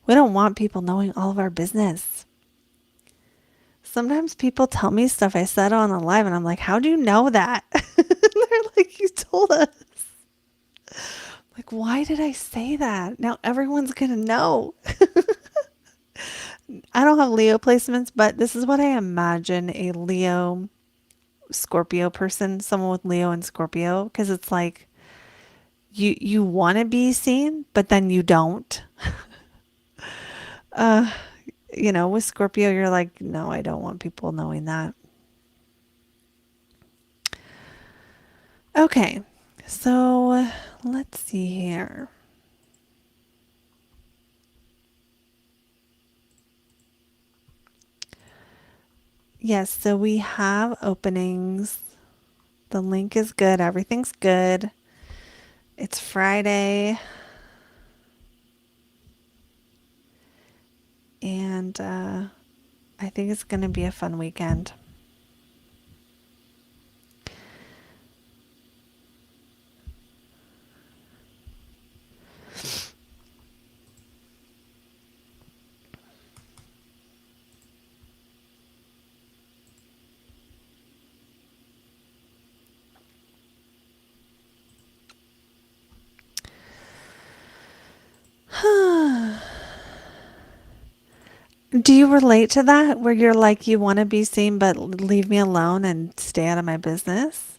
We don't want people knowing all of our business. Sometimes people tell me stuff I said on a live and I'm like, how do you know that? They're like, you told us. Like, why did I say that? Now everyone's going to know. I don't have Leo placements, but this is what I imagine a Leo Scorpio person, someone with Leo and Scorpio, because it's like you want to be seen, but then you don't. Uh, with Scorpio, you're like, no, I don't want people knowing that. Okay, so let's see here. Yes, so we have openings. The link is good. Everything's good. It's Friday. And I think it's going to be a fun weekend. Do you relate to that where you're like, you want to be seen, but leave me alone and stay out of my business?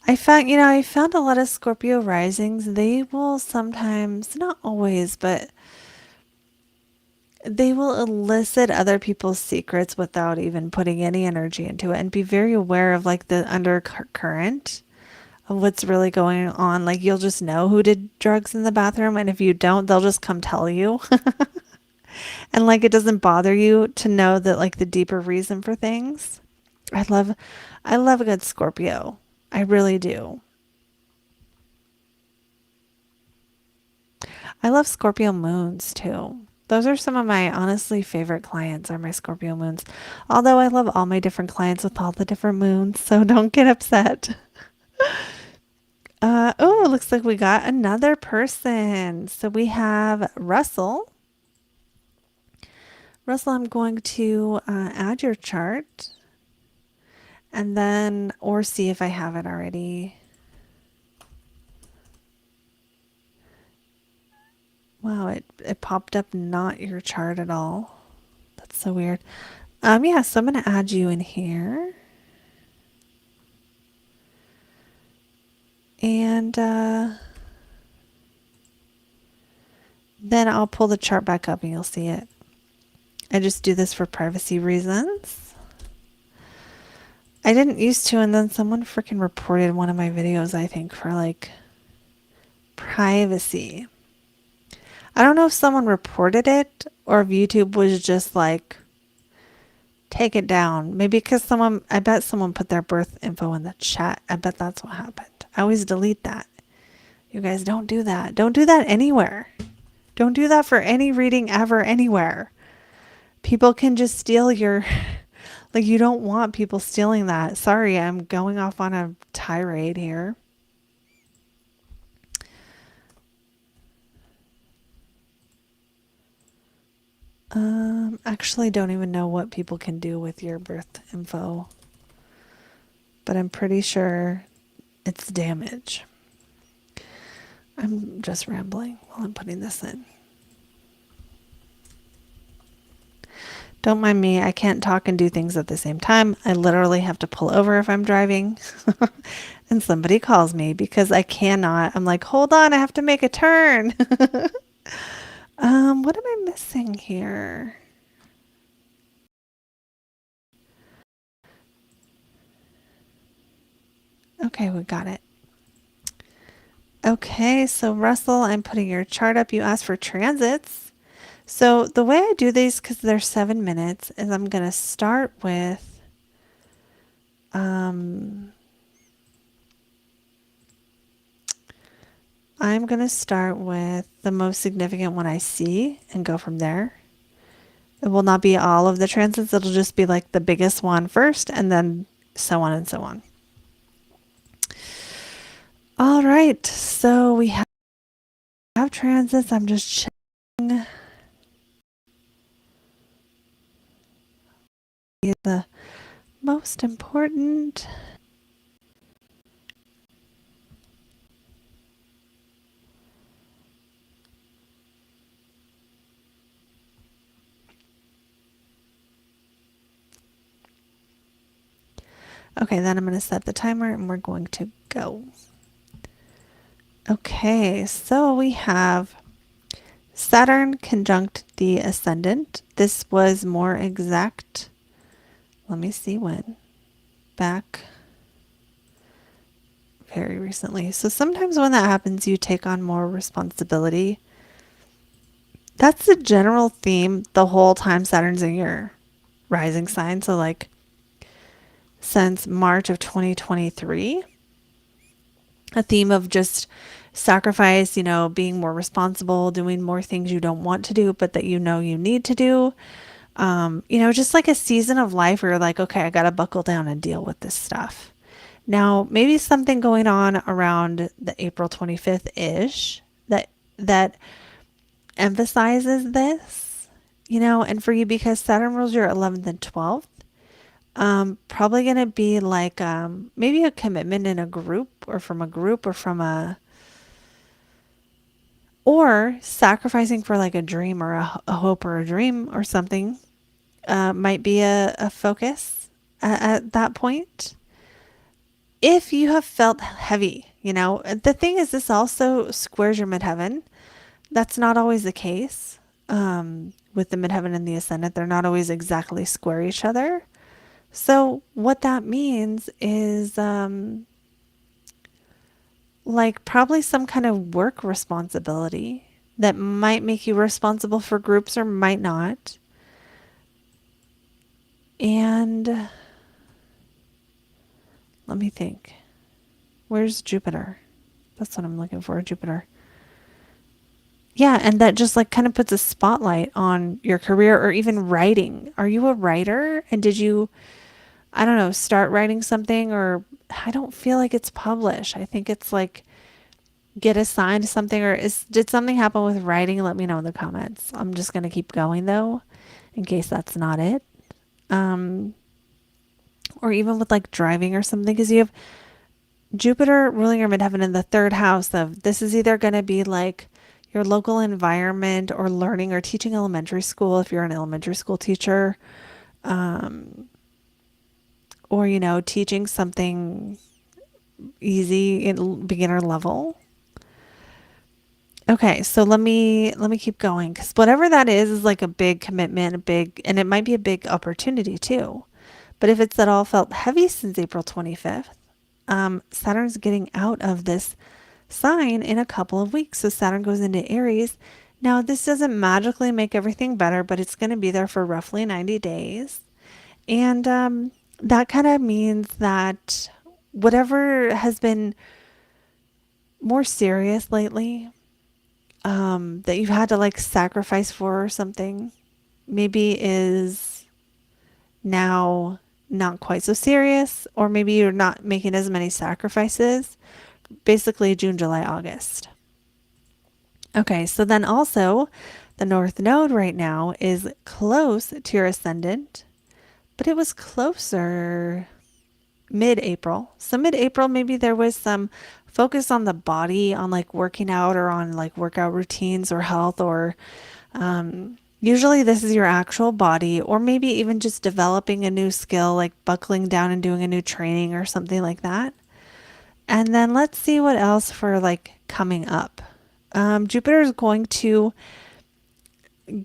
I found a lot of Scorpio risings. They will sometimes, not always, but they will elicit other people's secrets without even putting any energy into it and be very aware of like the undercurrent of what's really going on. Like you'll just know who did drugs in the bathroom, and if you don't, they'll just come tell you. And like it doesn't bother you to know that like the deeper reason for things. I love I love a good Scorpio. I really do. I love Scorpio moons too. Those are some of my honestly favorite clients are my Scorpio moons. Although I love all my different clients with all the different moons, so don't get upset. Oh, it looks like we got another person. So we have Russell. Russell, I'm going to add your chart and then, or see if I have it already. Wow, it popped up not your chart at all. That's so weird. Yeah, so I'm gonna add you in here. And then I'll pull the chart back up and you'll see it. I just do this for privacy reasons. I didn't used to, and then someone freaking reported one of my videos, I think, for like privacy. I don't know if someone reported it or if YouTube was just like, take it down. Maybe because I bet someone put their birth info in the chat. I bet that's what happened. I always delete that. You guys don't do that. Don't do that anywhere. Don't do that for any reading ever, anywhere. People can just steal your, like, you don't want people stealing that. Sorry, I'm going off on a tirade here. Actually don't even know what people can do with your birth info, but I'm pretty sure it's damage. I'm just rambling while I'm putting this in. Don't mind me. I can't talk and do things at the same time. I literally have to pull over if I'm driving and somebody calls me because I cannot. I'm like, hold on, I have to make a turn. What am I missing here? Okay, we got it. Okay, so Russell, I'm putting your chart up. You asked for transits. So the way I do these, because they're 7 minutes, is I'm going to start with the most significant one I see and go from there. It will not be all of the transits. It'll just be like the biggest one first and then so on and so on. All right. So we have transits. I'm just checking the most important. Okay, then I'm going to set the timer and we're going to go. Okay, so we have Saturn conjunct the ascendant. This was more exact. Let me see when. Back very recently. So sometimes when that happens, you take on more responsibility. That's the general theme the whole time Saturn's in your rising sign. So, like, since March of 2023, a theme of just sacrifice, being more responsible, doing more things you don't want to do, but that you know you need to do. Just like a season of life where you're like, okay, I got to buckle down and deal with this stuff. Now, maybe something going on around the April 25th ish that emphasizes this, and for you, because Saturn rules your 11th and 12th, probably going to be like maybe a commitment in a group or from a group or sacrificing for like a dream or a hope or a dream or something might be a focus at that point. If you have felt heavy, the thing is, this also squares your midheaven. That's not always the case with the midheaven and the ascendant. They're not always exactly square each other. So what that means is like probably some kind of work responsibility that might make you responsible for groups or might not. And let me think. Where's Jupiter? That's what I'm looking for, Jupiter. Yeah, and that just like kind of puts a spotlight on your career or even writing. Are you a writer? And did you, I don't know, start writing something, or I don't feel like it's published. I think it's like get assigned something, or did something happen with writing? Let me know in the comments. I'm just going to keep going though, in case that's not it. Or even with like driving or something, because you have Jupiter ruling your midheaven in the third house of this is either going to be like your local environment or learning or teaching elementary school if you're an elementary school teacher, or teaching something easy in beginner level. Okay, so let me keep going, because whatever that is like a big commitment, and it might be a big opportunity too. But if it's at all felt heavy since April 25th, Saturn's getting out of this sign in a couple of weeks. So Saturn goes into Aries. Now, this doesn't magically make everything better, but it's going to be there for roughly 90 days. And that kind of means that whatever has been more serious lately, that you've had to like sacrifice for or something, maybe is now not quite so serious, or maybe you're not making as many sacrifices. Basically, June, July, August. Okay, so then also the North Node right now is close to your ascendant, but it was closer mid-April. So mid-April, maybe there was some focus on the body, on like working out or on like workout routines or health, or usually this is your actual body, or maybe even just developing a new skill, like buckling down and doing a new training or something like that. And then let's see what else for like coming up. Jupiter is going to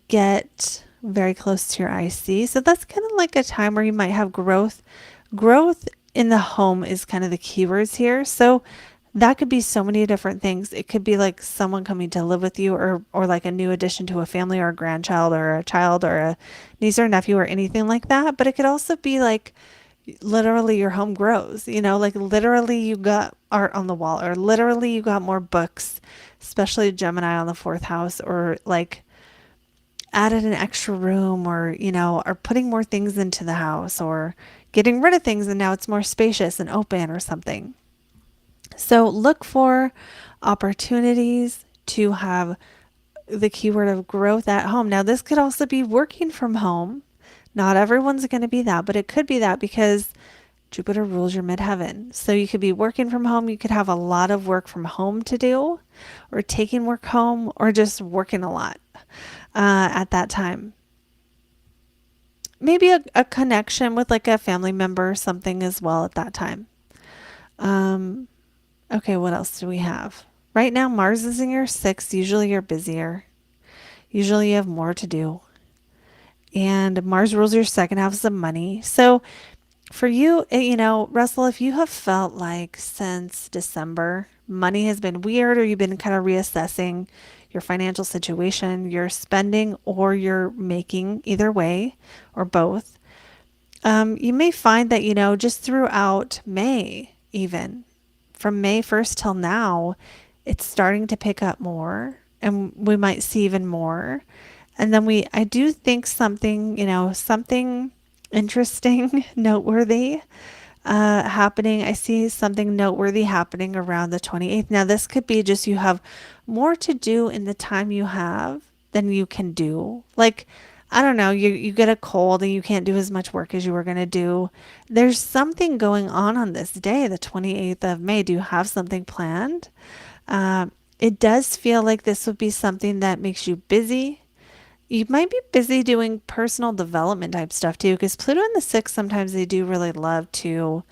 get very close to your IC. So that's kind of like a time where you might have growth. Growth in the home is kind of the keywords here. So that could be so many different things. It could be like someone coming to live with you, or like a new addition to a family, or a grandchild or a child or a niece or nephew or anything like that. But it could also be like literally your home grows, like literally you got art on the wall, or literally you got more books, especially Gemini on the fourth house, or like added an extra room, or are putting more things into the house, or getting rid of things and now it's more spacious and open or something. So look for opportunities to have the keyword of growth at home. Now this could also be working from home. Not everyone's going to be that, but it could be that because Jupiter rules your midheaven. So you could be working from home. You could have a lot of work from home to do, or taking work home, or just working a lot at that time. maybe a connection with like a family member or something as well at that time. Um, okay, what else do we have? Right now, Mars is in your sixth. Usually you're busier. Usually you have more to do. And Mars rules your second house of money. So for you, Russell, if you have felt like since December, money has been weird or you've been kind of reassessing your financial situation, you're spending or you're making, either way or both, you may find that, just throughout May, even from May 1st till now, it's starting to pick up more and we might see even more. And then I do think something, something interesting, noteworthy happening. I see something noteworthy happening around the 28th. Now, this could be just you have more to do in the time you have than you can do. Like, I don't know, you get a cold and you can't do as much work as you were going to do. There's something going on this day, the 28th of May. Do you have something planned? It does feel like this would be something that makes you busy. You might be busy doing personal development type stuff too, because Pluto in the sixth, sometimes they do really love to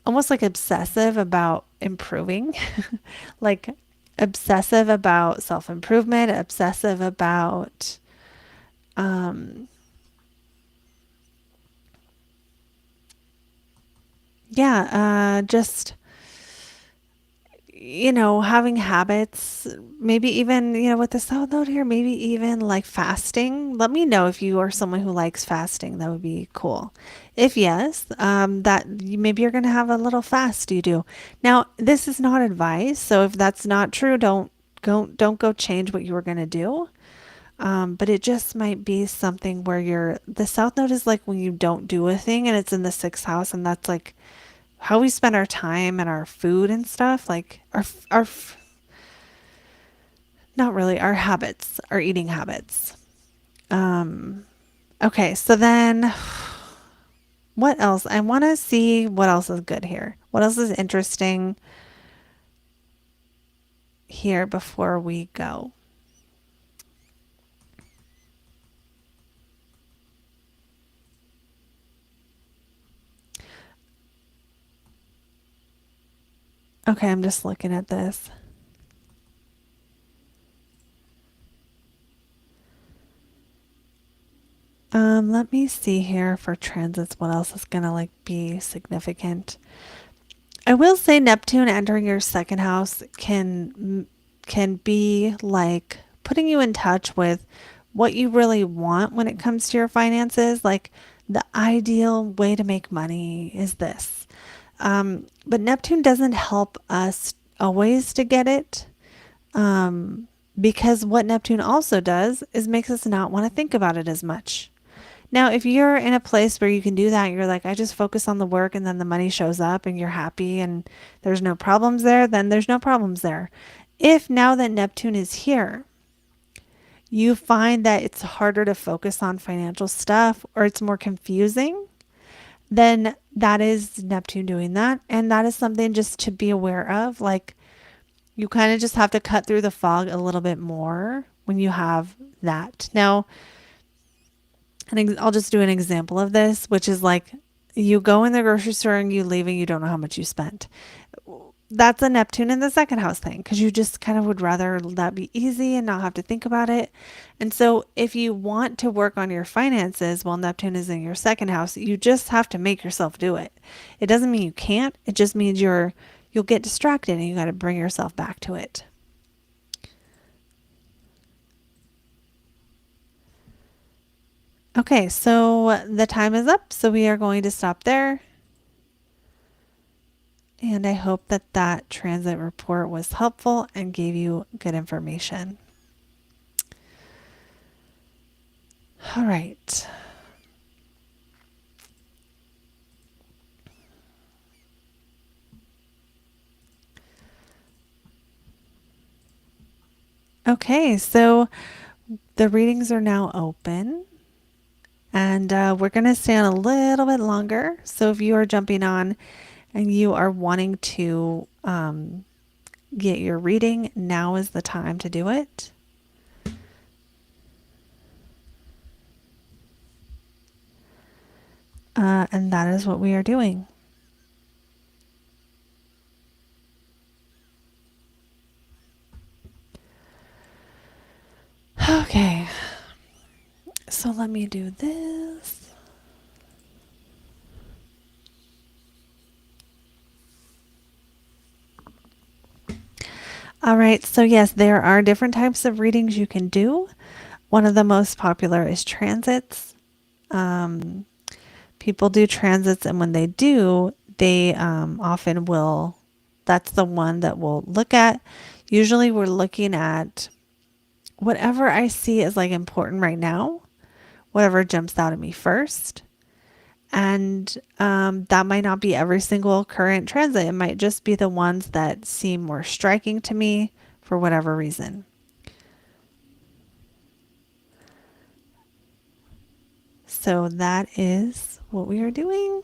almost like obsessive about improving, like obsessive about self improvement, obsessive about, um, just having habits, maybe even, with the South Node here, maybe even like fasting. Let me know if you are someone who likes fasting. That would be cool. If yes, maybe you're going to have a little fast you do. Now, this is not advice. So if that's not true, don't go change what you were going to do. But it just might be something where the South Node is like when you don't do a thing and it's in the sixth house, and that's like how we spend our time and our food and stuff, like our not really our habits, our eating habits. Um, okay, so then what else? I want to see what else is good here. What else is interesting here before we go? Okay, I'm just looking at this. Let me see here for transits. What else is gonna like be significant? I will say Neptune entering your second house can be like putting you in touch with what you really want when it comes to your finances. Like the ideal way to make money is this. But Neptune doesn't help us always to get it. Because what Neptune also does is makes us not want to think about it as much. Now, if you're in a place where you can do that, you're like, I just focus on the work and then the money shows up and you're happy and there's no problems there, then there's no problems there. If now that Neptune is here, you find that it's harder to focus on financial stuff or it's more confusing, then that is Neptune doing that. And that is something just to be aware of. Like you kind of just have to cut through the fog a little bit more when you have that. Now, and I'll just do an example of this, which is like you go in the grocery store and you leave and you don't know how much you spent. That's a Neptune in the second house thing because you just kind of would rather that be easy and not have to think about it. And so, if you want to work on your finances while Neptune is in your second house, you just have to make yourself do it. It doesn't mean you can't, it just means you'll get distracted and you got to bring yourself back to it. Okay, so the time is up, so we are going to stop there. And I hope that that transit report was helpful and gave you good information. All right. Okay, so the readings are now open. And we're going to stay on a little bit longer. So if you are jumping on and you are wanting to get your reading, now is the time to do it. And that is what we are doing. Okay, so let me do this. All right, so yes, there are different types of readings you can do. One of the most popular is transits. Um, People do transits, and when they do, they often will, that's the one that we'll look at. Usually, we're looking at whatever I see as like important right now, whatever jumps out at me first. And that might not be every single current transit. It might just be the ones that seem more striking to me for whatever reason. So that is what we are doing.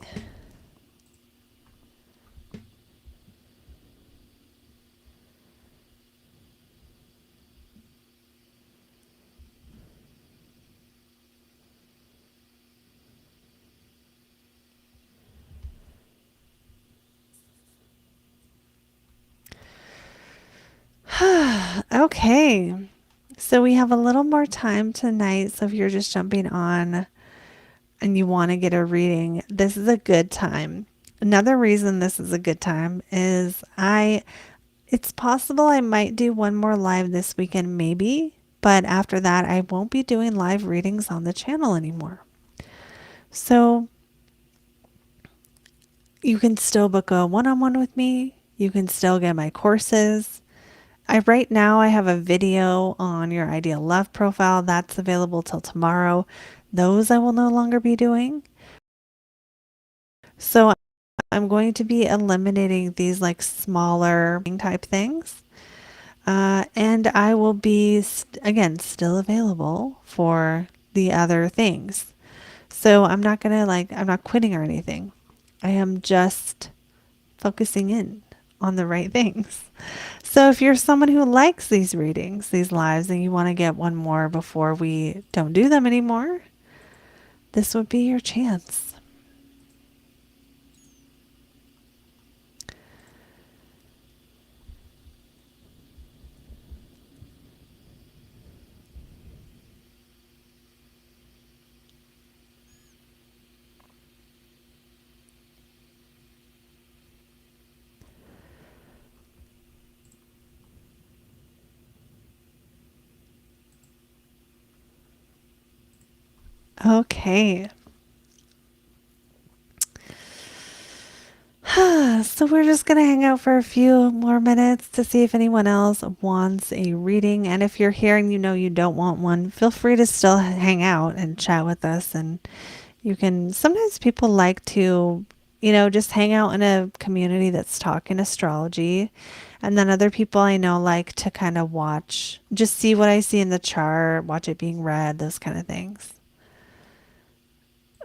Okay. So we have a little more time tonight. So if you're just jumping on and you want to get a reading, this is a good time. Another reason this is a good time is it's possible I might do one more live this weekend, maybe, but after that, I won't be doing live readings on the channel anymore. So you can still book a one-on-one with me. You can still get my courses. Right now I have a video on your ideal love profile that's available till tomorrow. Those I will no longer be doing. So I'm going to be eliminating these like smaller type things. And I will be, again, still available for the other things. So I'm not going to I'm not quitting or anything. I am just focusing in on the right things. So if you're someone who likes these readings, these lives, and you want to get one more before we don't do them anymore, this would be your chance. Okay. So we're just going to hang out for a few more minutes to see if anyone else wants a reading. And if you're here and you know you don't want one, feel free to still hang out and chat with us. And you can, sometimes people like to, just hang out in a community that's talking astrology. And then other people I know like to kind of watch, just see what I see in the chart, watch it being read, those kind of things.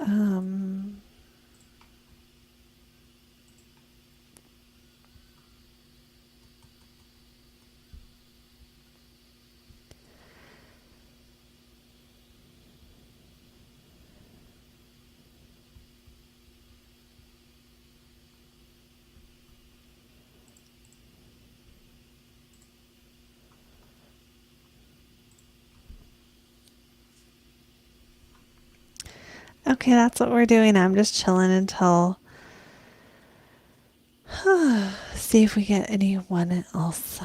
Um, okay, that's what we're doing. I'm just chilling until see if we get anyone else.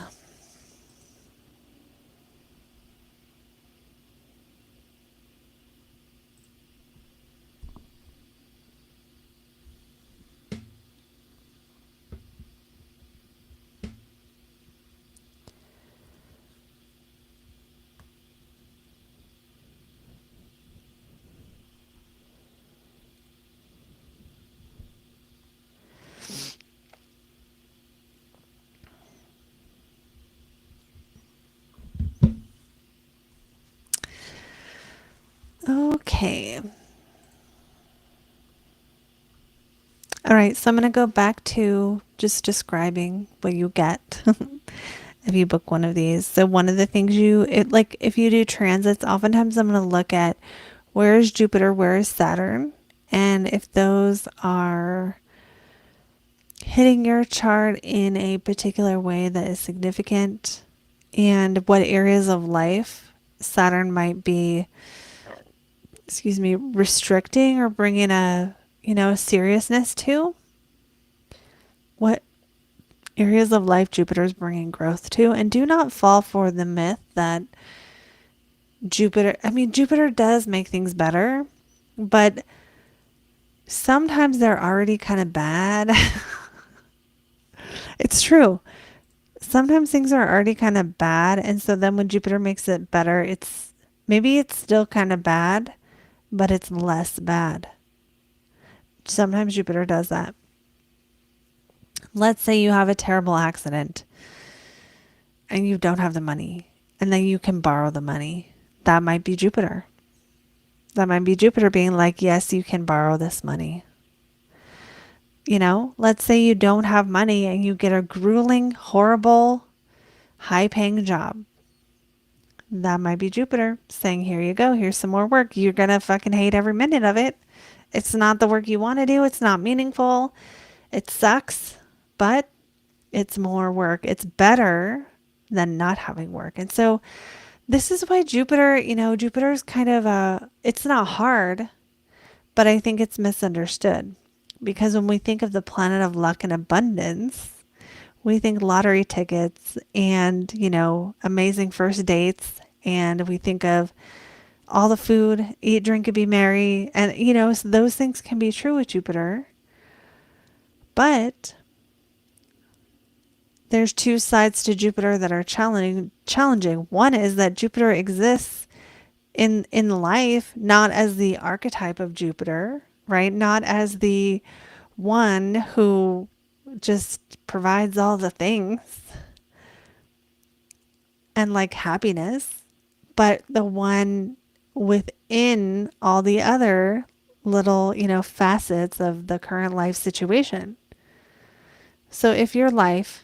Okay. All right, so I'm going to go back to just describing what you get if you book one of these. So one of the things if you do transits, oftentimes I'm going to look at where is Jupiter, where is Saturn, And if those are hitting your chart in a particular way that is significant, and what areas of life Saturn might be, restricting or bringing a seriousness to, what areas of life Jupiter is bringing growth to. And do not fall for the myth that Jupiter does make things better, but sometimes they're already kind of bad. It's true. Sometimes things are already kind of bad. And so then when Jupiter makes it better, it's still kind of bad, but it's less bad. Sometimes Jupiter does that. Let's say you have a terrible accident and you don't have the money, and then you can borrow the money. That might be Jupiter. That might be Jupiter being like, yes, you can borrow this money. Let's say you don't have money and you get a grueling, horrible, high paying job. That might be Jupiter saying, here you go. Here's some more work. You're going to fucking hate every minute of it. It's not the work you want to do. It's not meaningful. It sucks, but it's more work. It's better than not having work. And so this is why Jupiter's kind of it's not hard, but I think it's misunderstood. Because when we think of the planet of luck and abundance, we think lottery tickets and, amazing first dates. And we think of all the food, eat, drink, and be merry. And, so those things can be true with Jupiter. But there's two sides to Jupiter that are challenging. One is that Jupiter exists in life, not as the archetype of Jupiter, right? Not as the one who just provides all the things and like happiness, but the one within all the other little, facets of the current life situation. So if your life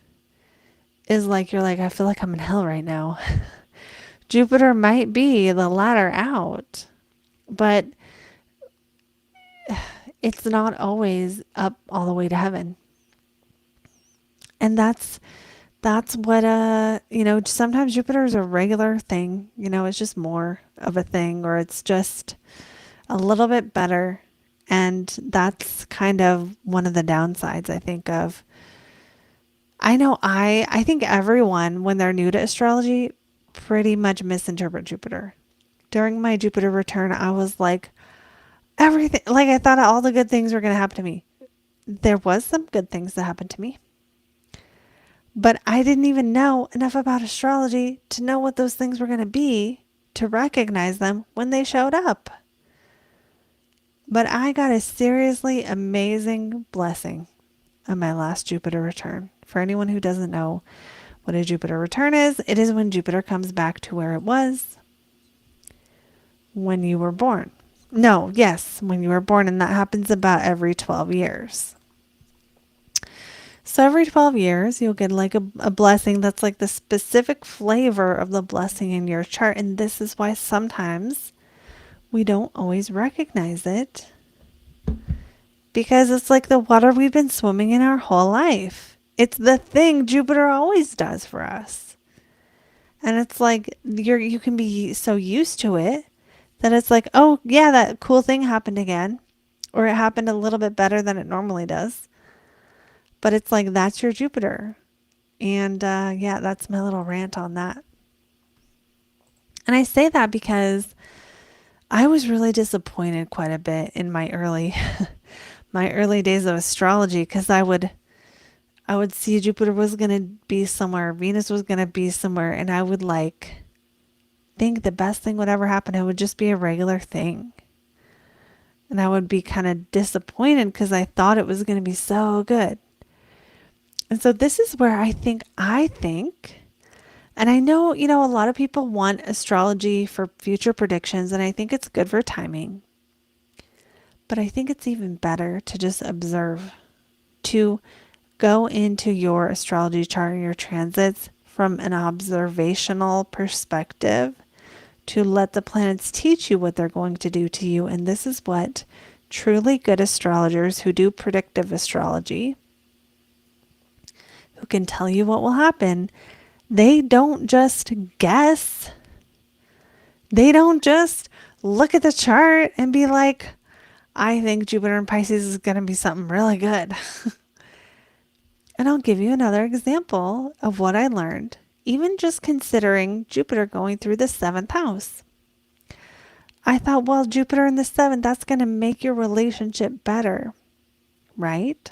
is like, you're like, I feel like I'm in hell right now, Jupiter might be the ladder out, but it's not always up all the way to heaven. And that's what, sometimes Jupiter is a regular thing, it's just more of a thing, or it's just a little bit better. And that's kind of one of the downsides, I think, of, I think everyone, when they're new to astrology, pretty much misinterpret Jupiter. During my Jupiter return, I was like, everything, like I thought all the good things were going to happen to me. There was some good things that happened to me, but I didn't even know enough about astrology to know what those things were going to be, to recognize them when they showed up. But I got a seriously amazing blessing on my last Jupiter return. For anyone who doesn't know what a Jupiter return is, it is when Jupiter comes back to where it was when you were born. When you were born, and that happens about every 12 years. So every 12 years, you'll get like a blessing that's like the specific flavor of the blessing in your chart. And this is why sometimes we don't always recognize it, because it's like the water we've been swimming in our whole life. It's the thing Jupiter always does for us. And it's like you can be so used to it that it's like, oh yeah, that cool thing happened again, or it happened a little bit better than it normally does. But it's like, that's your Jupiter. And that's my little rant on that. And I say that because I was really disappointed quite a bit in my early days of astrology, because I would see Jupiter was going to be somewhere, Venus was going to be somewhere, and I would like think the best thing would ever happen. It would just be a regular thing. And I would be kind of disappointed because I thought it was going to be so good. And so this is where I think, and I know, a lot of people want astrology for future predictions, and I think it's good for timing. But I think it's even better to just observe, to go into your astrology chart and your transits from an observational perspective, to let the planets teach you what they're going to do to you. And this is what truly good astrologers who do predictive astrology, who can tell you what will happen, they don't just guess. They don't just look at the chart and be like, I think Jupiter in Pisces is going to be something really good. And I'll give you another example of what I learned, even just considering Jupiter going through the seventh house. I thought, well, Jupiter in the seventh, that's going to make your relationship better, right?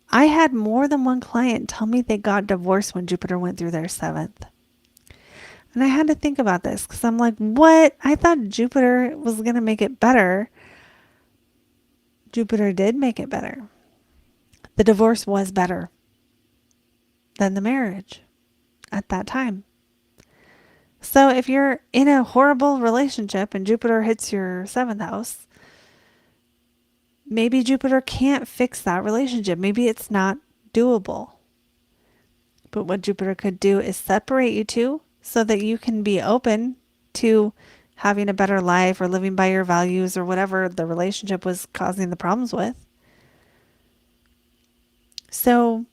I had more than one client tell me they got divorced when Jupiter went through their seventh. And I had to think about this because I'm like, what? I thought Jupiter was going to make it better. Jupiter did make it better. The divorce was better than the marriage at that time. So if you're in a horrible relationship and Jupiter hits your seventh house, maybe Jupiter can't fix that relationship. Maybe it's not doable. But what Jupiter could do is separate you two so that you can be open to having a better life or living by your values or whatever the relationship was causing the problems with. So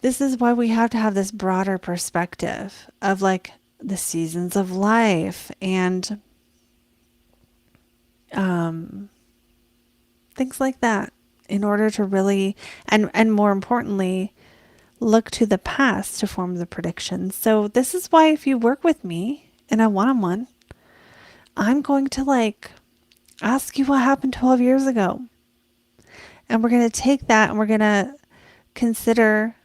this is why we have to have this broader perspective of like the seasons of life and things like that in order to really, and more importantly, look to the past to form the predictions. So this is why if you work with me in a one-on-one, I'm going to like ask you what happened 12 years ago. And we're going to take that and we're going to consider,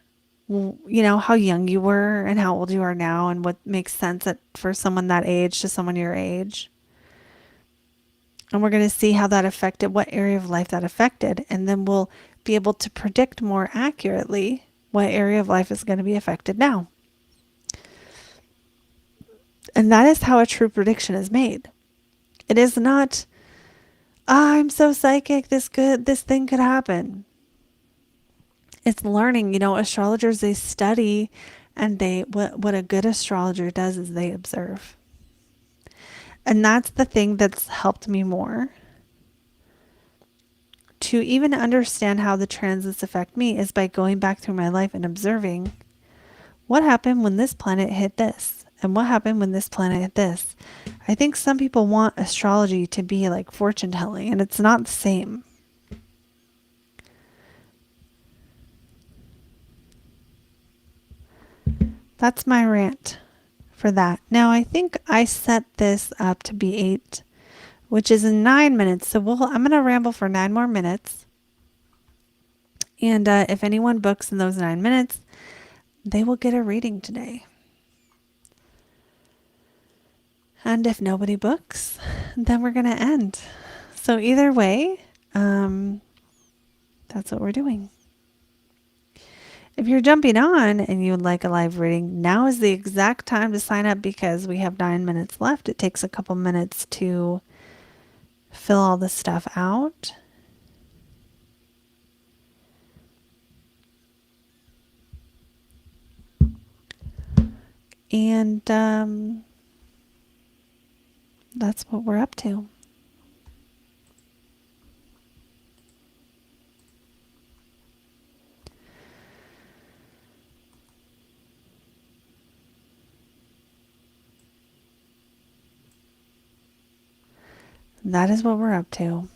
you know, how young you were and how old you are now and what makes sense for someone that age to someone your age. And we're going to see how that affected, what area of life that affected. And then we'll be able to predict more accurately what area of life is going to be affected now. And that is how a true prediction is made. It is not, I'm so psychic, this thing could happen. It's learning, you know, astrologers, they study and what a good astrologer does is they observe. And that's the thing that's helped me more to even understand how the transits affect me is by going back through my life and observing what happened when this planet hit this and what happened when this planet hit this. I think some people want astrology to be like fortune telling, and it's not the same. That's my rant for that. Now, I think I set this up to be 8, which is in 9 minutes. So I'm going to ramble for 9 more minutes. And if anyone books in those 9 minutes, they will get a reading today. And if nobody books, then we're going to end. So either way, that's what we're doing. If you're jumping on and you would like a live reading, now is the exact time to sign up because we have 9 minutes left. It takes a couple minutes to fill all this stuff out. And that's what we're up to. That is what we're up to.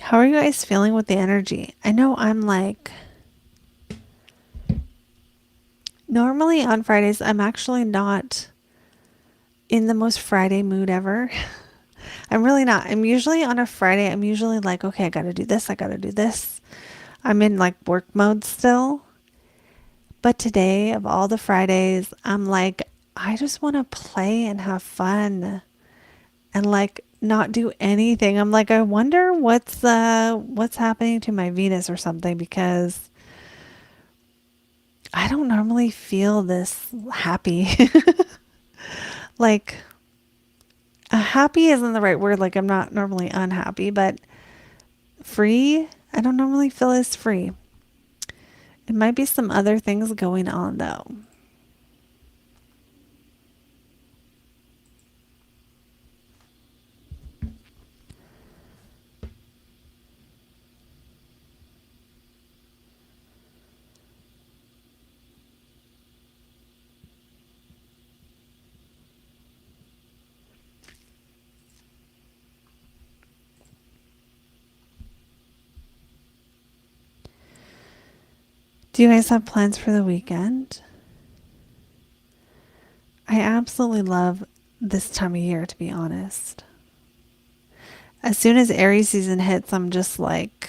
How are you guys feeling with the energy? I know I'm like, normally on Fridays, I'm actually not in the most Friday mood ever. I'm really not. I'm usually on a Friday, I'm usually like, okay, I got to do this. I got to do this. I'm in like work mode still. But today, of all the Fridays, I'm like, I just want to play and have fun and like not do anything. I'm like, I wonder what's happening to my Venus or something, because I don't normally feel this happy. Like, happy isn't the right word. Like, I'm not normally unhappy, but free, I don't normally feel as free. It might be some other things going on though. Do you guys have plans for the weekend? I absolutely love this time of year, to be honest. As soon as Aries season hits, I'm just like,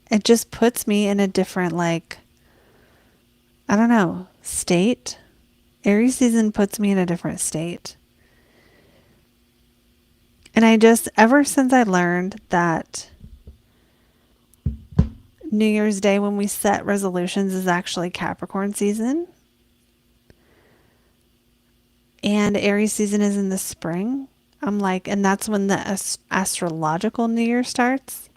it just puts me in a different, like, I don't know, state. Aries season puts me in a different state. And I just, ever since I learned that New Year's Day, when we set resolutions, is actually Capricorn season, and Aries season is in the spring, I'm like, and that's when the astrological New Year starts.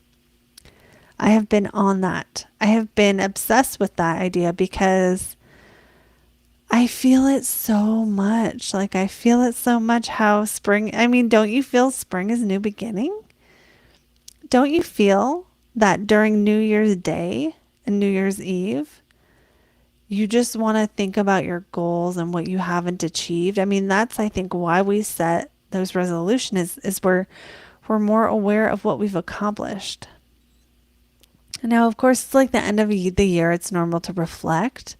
I have been on that. I have been obsessed with that idea because I feel it so much. Like, I feel it so much how spring, I mean, don't you feel spring is new beginning? Don't you feel that during New Year's Day and New Year's Eve, you just want to think about your goals and what you haven't achieved? I mean, that's, I think, why we set those resolutions is we're more aware of what we've accomplished. Now, of course, it's like the end of the year, it's normal to reflect,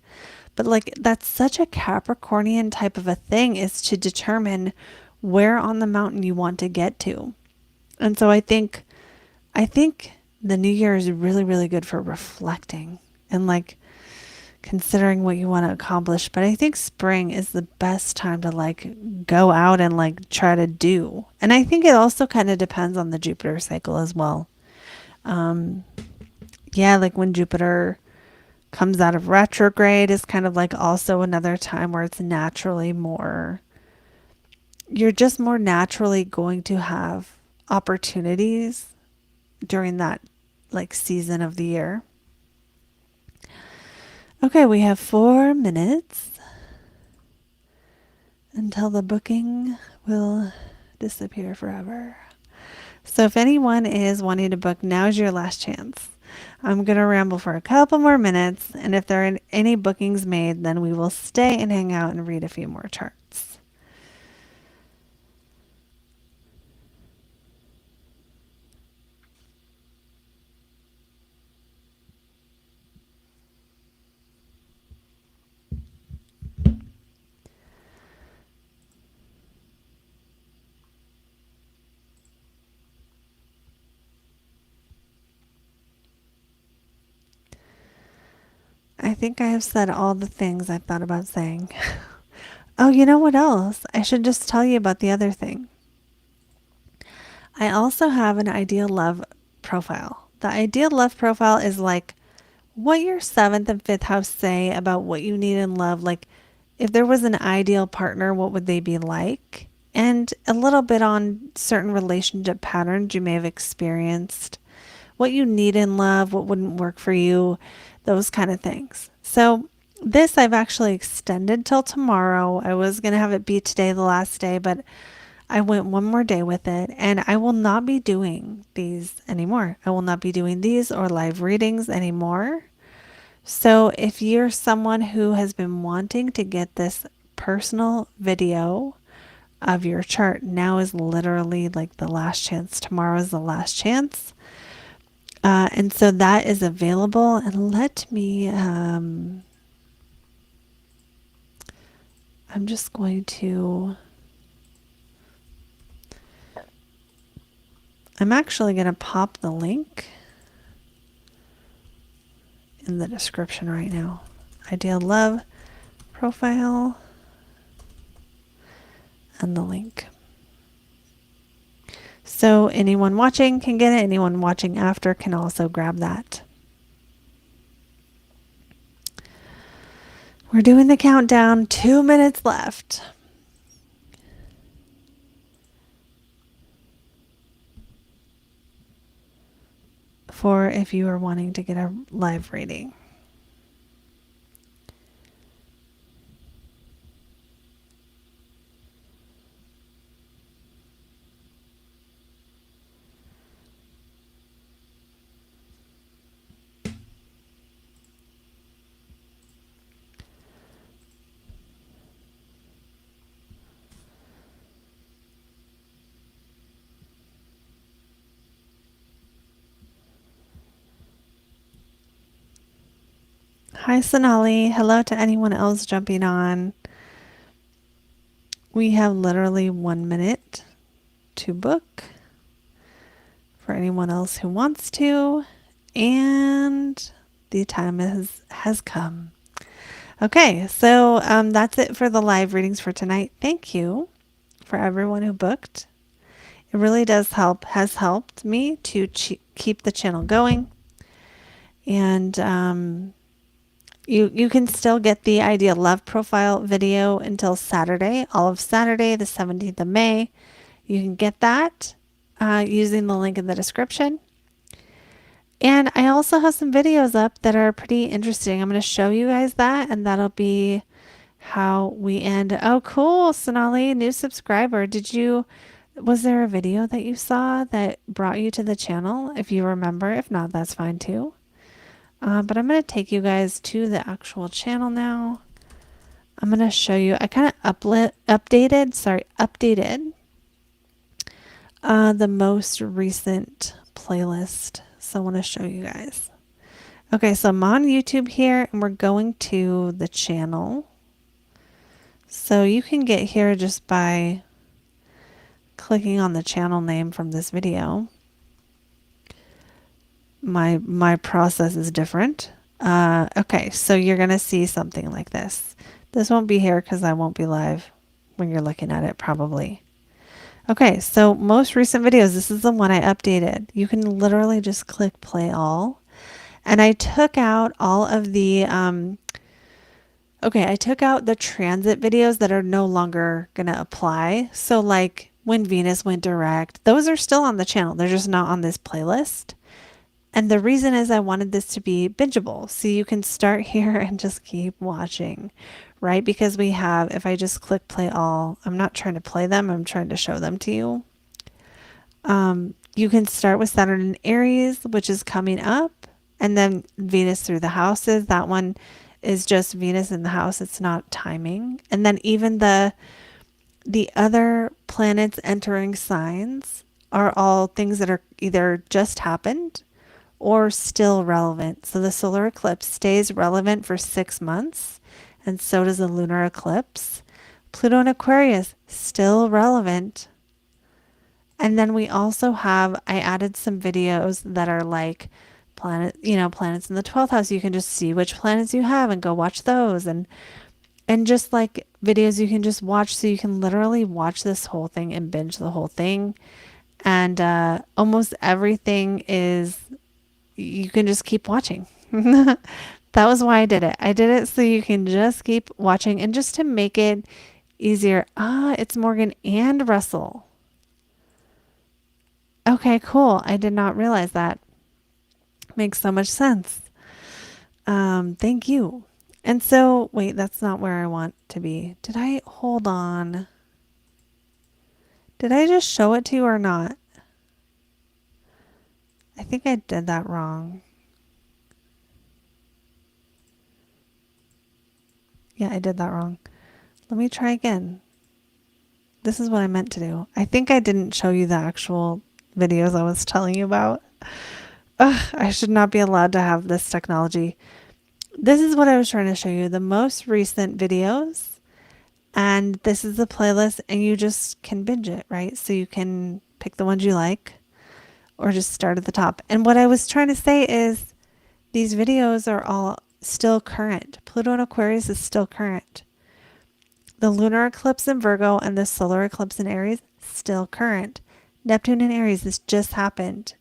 but like that's such a Capricornian type of a thing, is to determine where on the mountain you want to get to. And so I think the new year is really, really good for reflecting and like considering what you want to accomplish. But I think spring is the best time to like go out and like try to do. And I think it also kind of depends on the Jupiter cycle as well. Um, yeah, like when Jupiter comes out of retrograde is kind of like also another time where it's naturally more, you're just more naturally going to have opportunities during that like season of the year. Okay, we have 4 minutes until the booking will disappear forever. So if anyone is wanting to book, now's your last chance. I'm going to ramble for a couple more minutes, and if there are any bookings made, then we will stay and hang out and read a few more charts. I think I have said all the things I thought about saying. Oh, you know what else? I should just tell you about the other thing. I also have an ideal love profile. The ideal love profile is like what your seventh and fifth house say about what you need in love. Like, if there was an ideal partner, what would they be like? And a little bit on certain relationship patterns you may have experienced, what you need in love, what wouldn't work for you, those kind of things. So, this I've actually extended till tomorrow. I was going to have it be today, the last day, but I went one more day with it, and I will not be doing these anymore. I will not be doing these or live readings anymore. So if you're someone who has been wanting to get this personal video of your chart, now is literally like the last chance. Tomorrow is the last chance. And so that is available. And let me, I'm just going to, I'm actually going to pop the link in the description right now. Ideal Love profile and the link. So anyone watching can get it. Anyone watching after can also grab that. We're doing the countdown. 2 minutes left. For if you are wanting to get a live reading. Hi, Sonali. Hello to anyone else jumping on. We have literally 1 minute to book for anyone else who wants to. And the time has come. Okay, so that's it for the live readings for tonight. Thank you for everyone who booked. It really has helped me to keep the channel going. And you can still get the Ideal Love profile video until Saturday, all of Saturday, the 17th of May. You can get that using the link in the description. And I also have some videos up that are pretty interesting. I'm going to show you guys that, and that'll be how we end. Oh, cool, Sonali, new subscriber. Was there a video that you saw that brought you to the channel? If you remember, if not, that's fine too. But I'm going to take you guys to the actual channel now. I'm going to show you, I kind of updated the most recent playlist. So I want to show you guys. Okay, so I'm on YouTube here and we're going to the channel. So you can get here just by clicking on the channel name from this video. My process is different. Okay, so you're going to see something like this. This won't be here because I won't be live when you're looking at it probably. Okay, so most recent videos, this is the one I updated. You can literally just click play all. And I took out all of the, I took out the transit videos that are no longer going to apply. So like when Venus went direct, those are still on the channel. They're just not on this playlist. And the reason is I wanted this to be bingeable. So you can start here and just keep watching, right? Because we have, if I just click play all, I'm not trying to play them. I'm trying to show them to you. You can start with Saturn in Aries, which is coming up, and then Venus through the houses. That one is just Venus in the house. It's not timing. And then even the other planets entering signs are all things that are either just happened or still relevant. So the solar eclipse stays relevant for 6 months, and so does the lunar eclipse. Pluto in Aquarius, still relevant. And then we also have, I added some videos that are like planets in the 12th house. You can just see which planets you have and go watch those. And just like videos you can just watch, so you can literally watch this whole thing and binge the whole thing. And almost everything is, you can just keep watching. That was why I did it. I did it so you can just keep watching, and just to make it easier. It's Morgan and Russell. Okay, cool. I did not realize that. Makes so much sense. Thank you. And so, wait, that's not where I want to be. Hold on. Did I just show it to you or not? I think I did that wrong. Yeah, I did that wrong. Let me try again. This is what I meant to do. I think I didn't show you the actual videos I was telling you about. Ugh, I should not be allowed to have this technology. This is what I was trying to show you. The most recent videos. And this is the playlist, and you just can binge it, right? So you can pick the ones you like or just start at the top. And what I was trying to say is these videos are all still current. Pluto in Aquarius is still current. The lunar eclipse in Virgo and the solar eclipse in Aries, still current. Neptune in Aries, this just happened.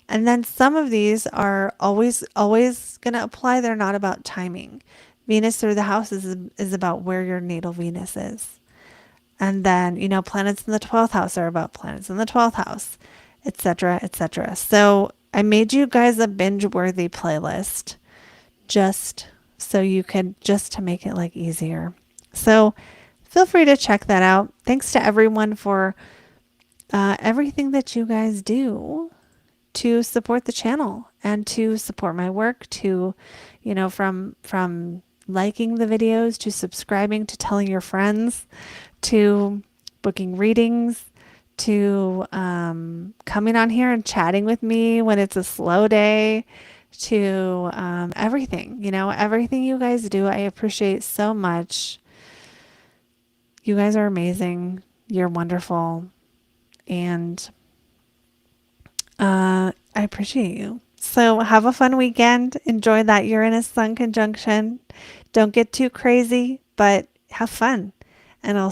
And then some of these are always going to apply. They're not about timing. Venus through the houses is about where your natal Venus is. And then, planets in the 12th house are about planets in the 12th house, etc., etc. So I made you guys a binge-worthy playlist just so you could, just to make it like easier. So feel free to check that out. Thanks to everyone for everything that you guys do to support the channel and to support my work, to, from liking the videos, to subscribing, to telling your friends, to booking readings, to coming on here and chatting with me when it's a slow day, to everything, everything you guys do. I appreciate so much. You guys are amazing. You're wonderful. And I appreciate you. So have a fun weekend. Enjoy that Uranus Sun conjunction. Don't get too crazy, but have fun. And I'll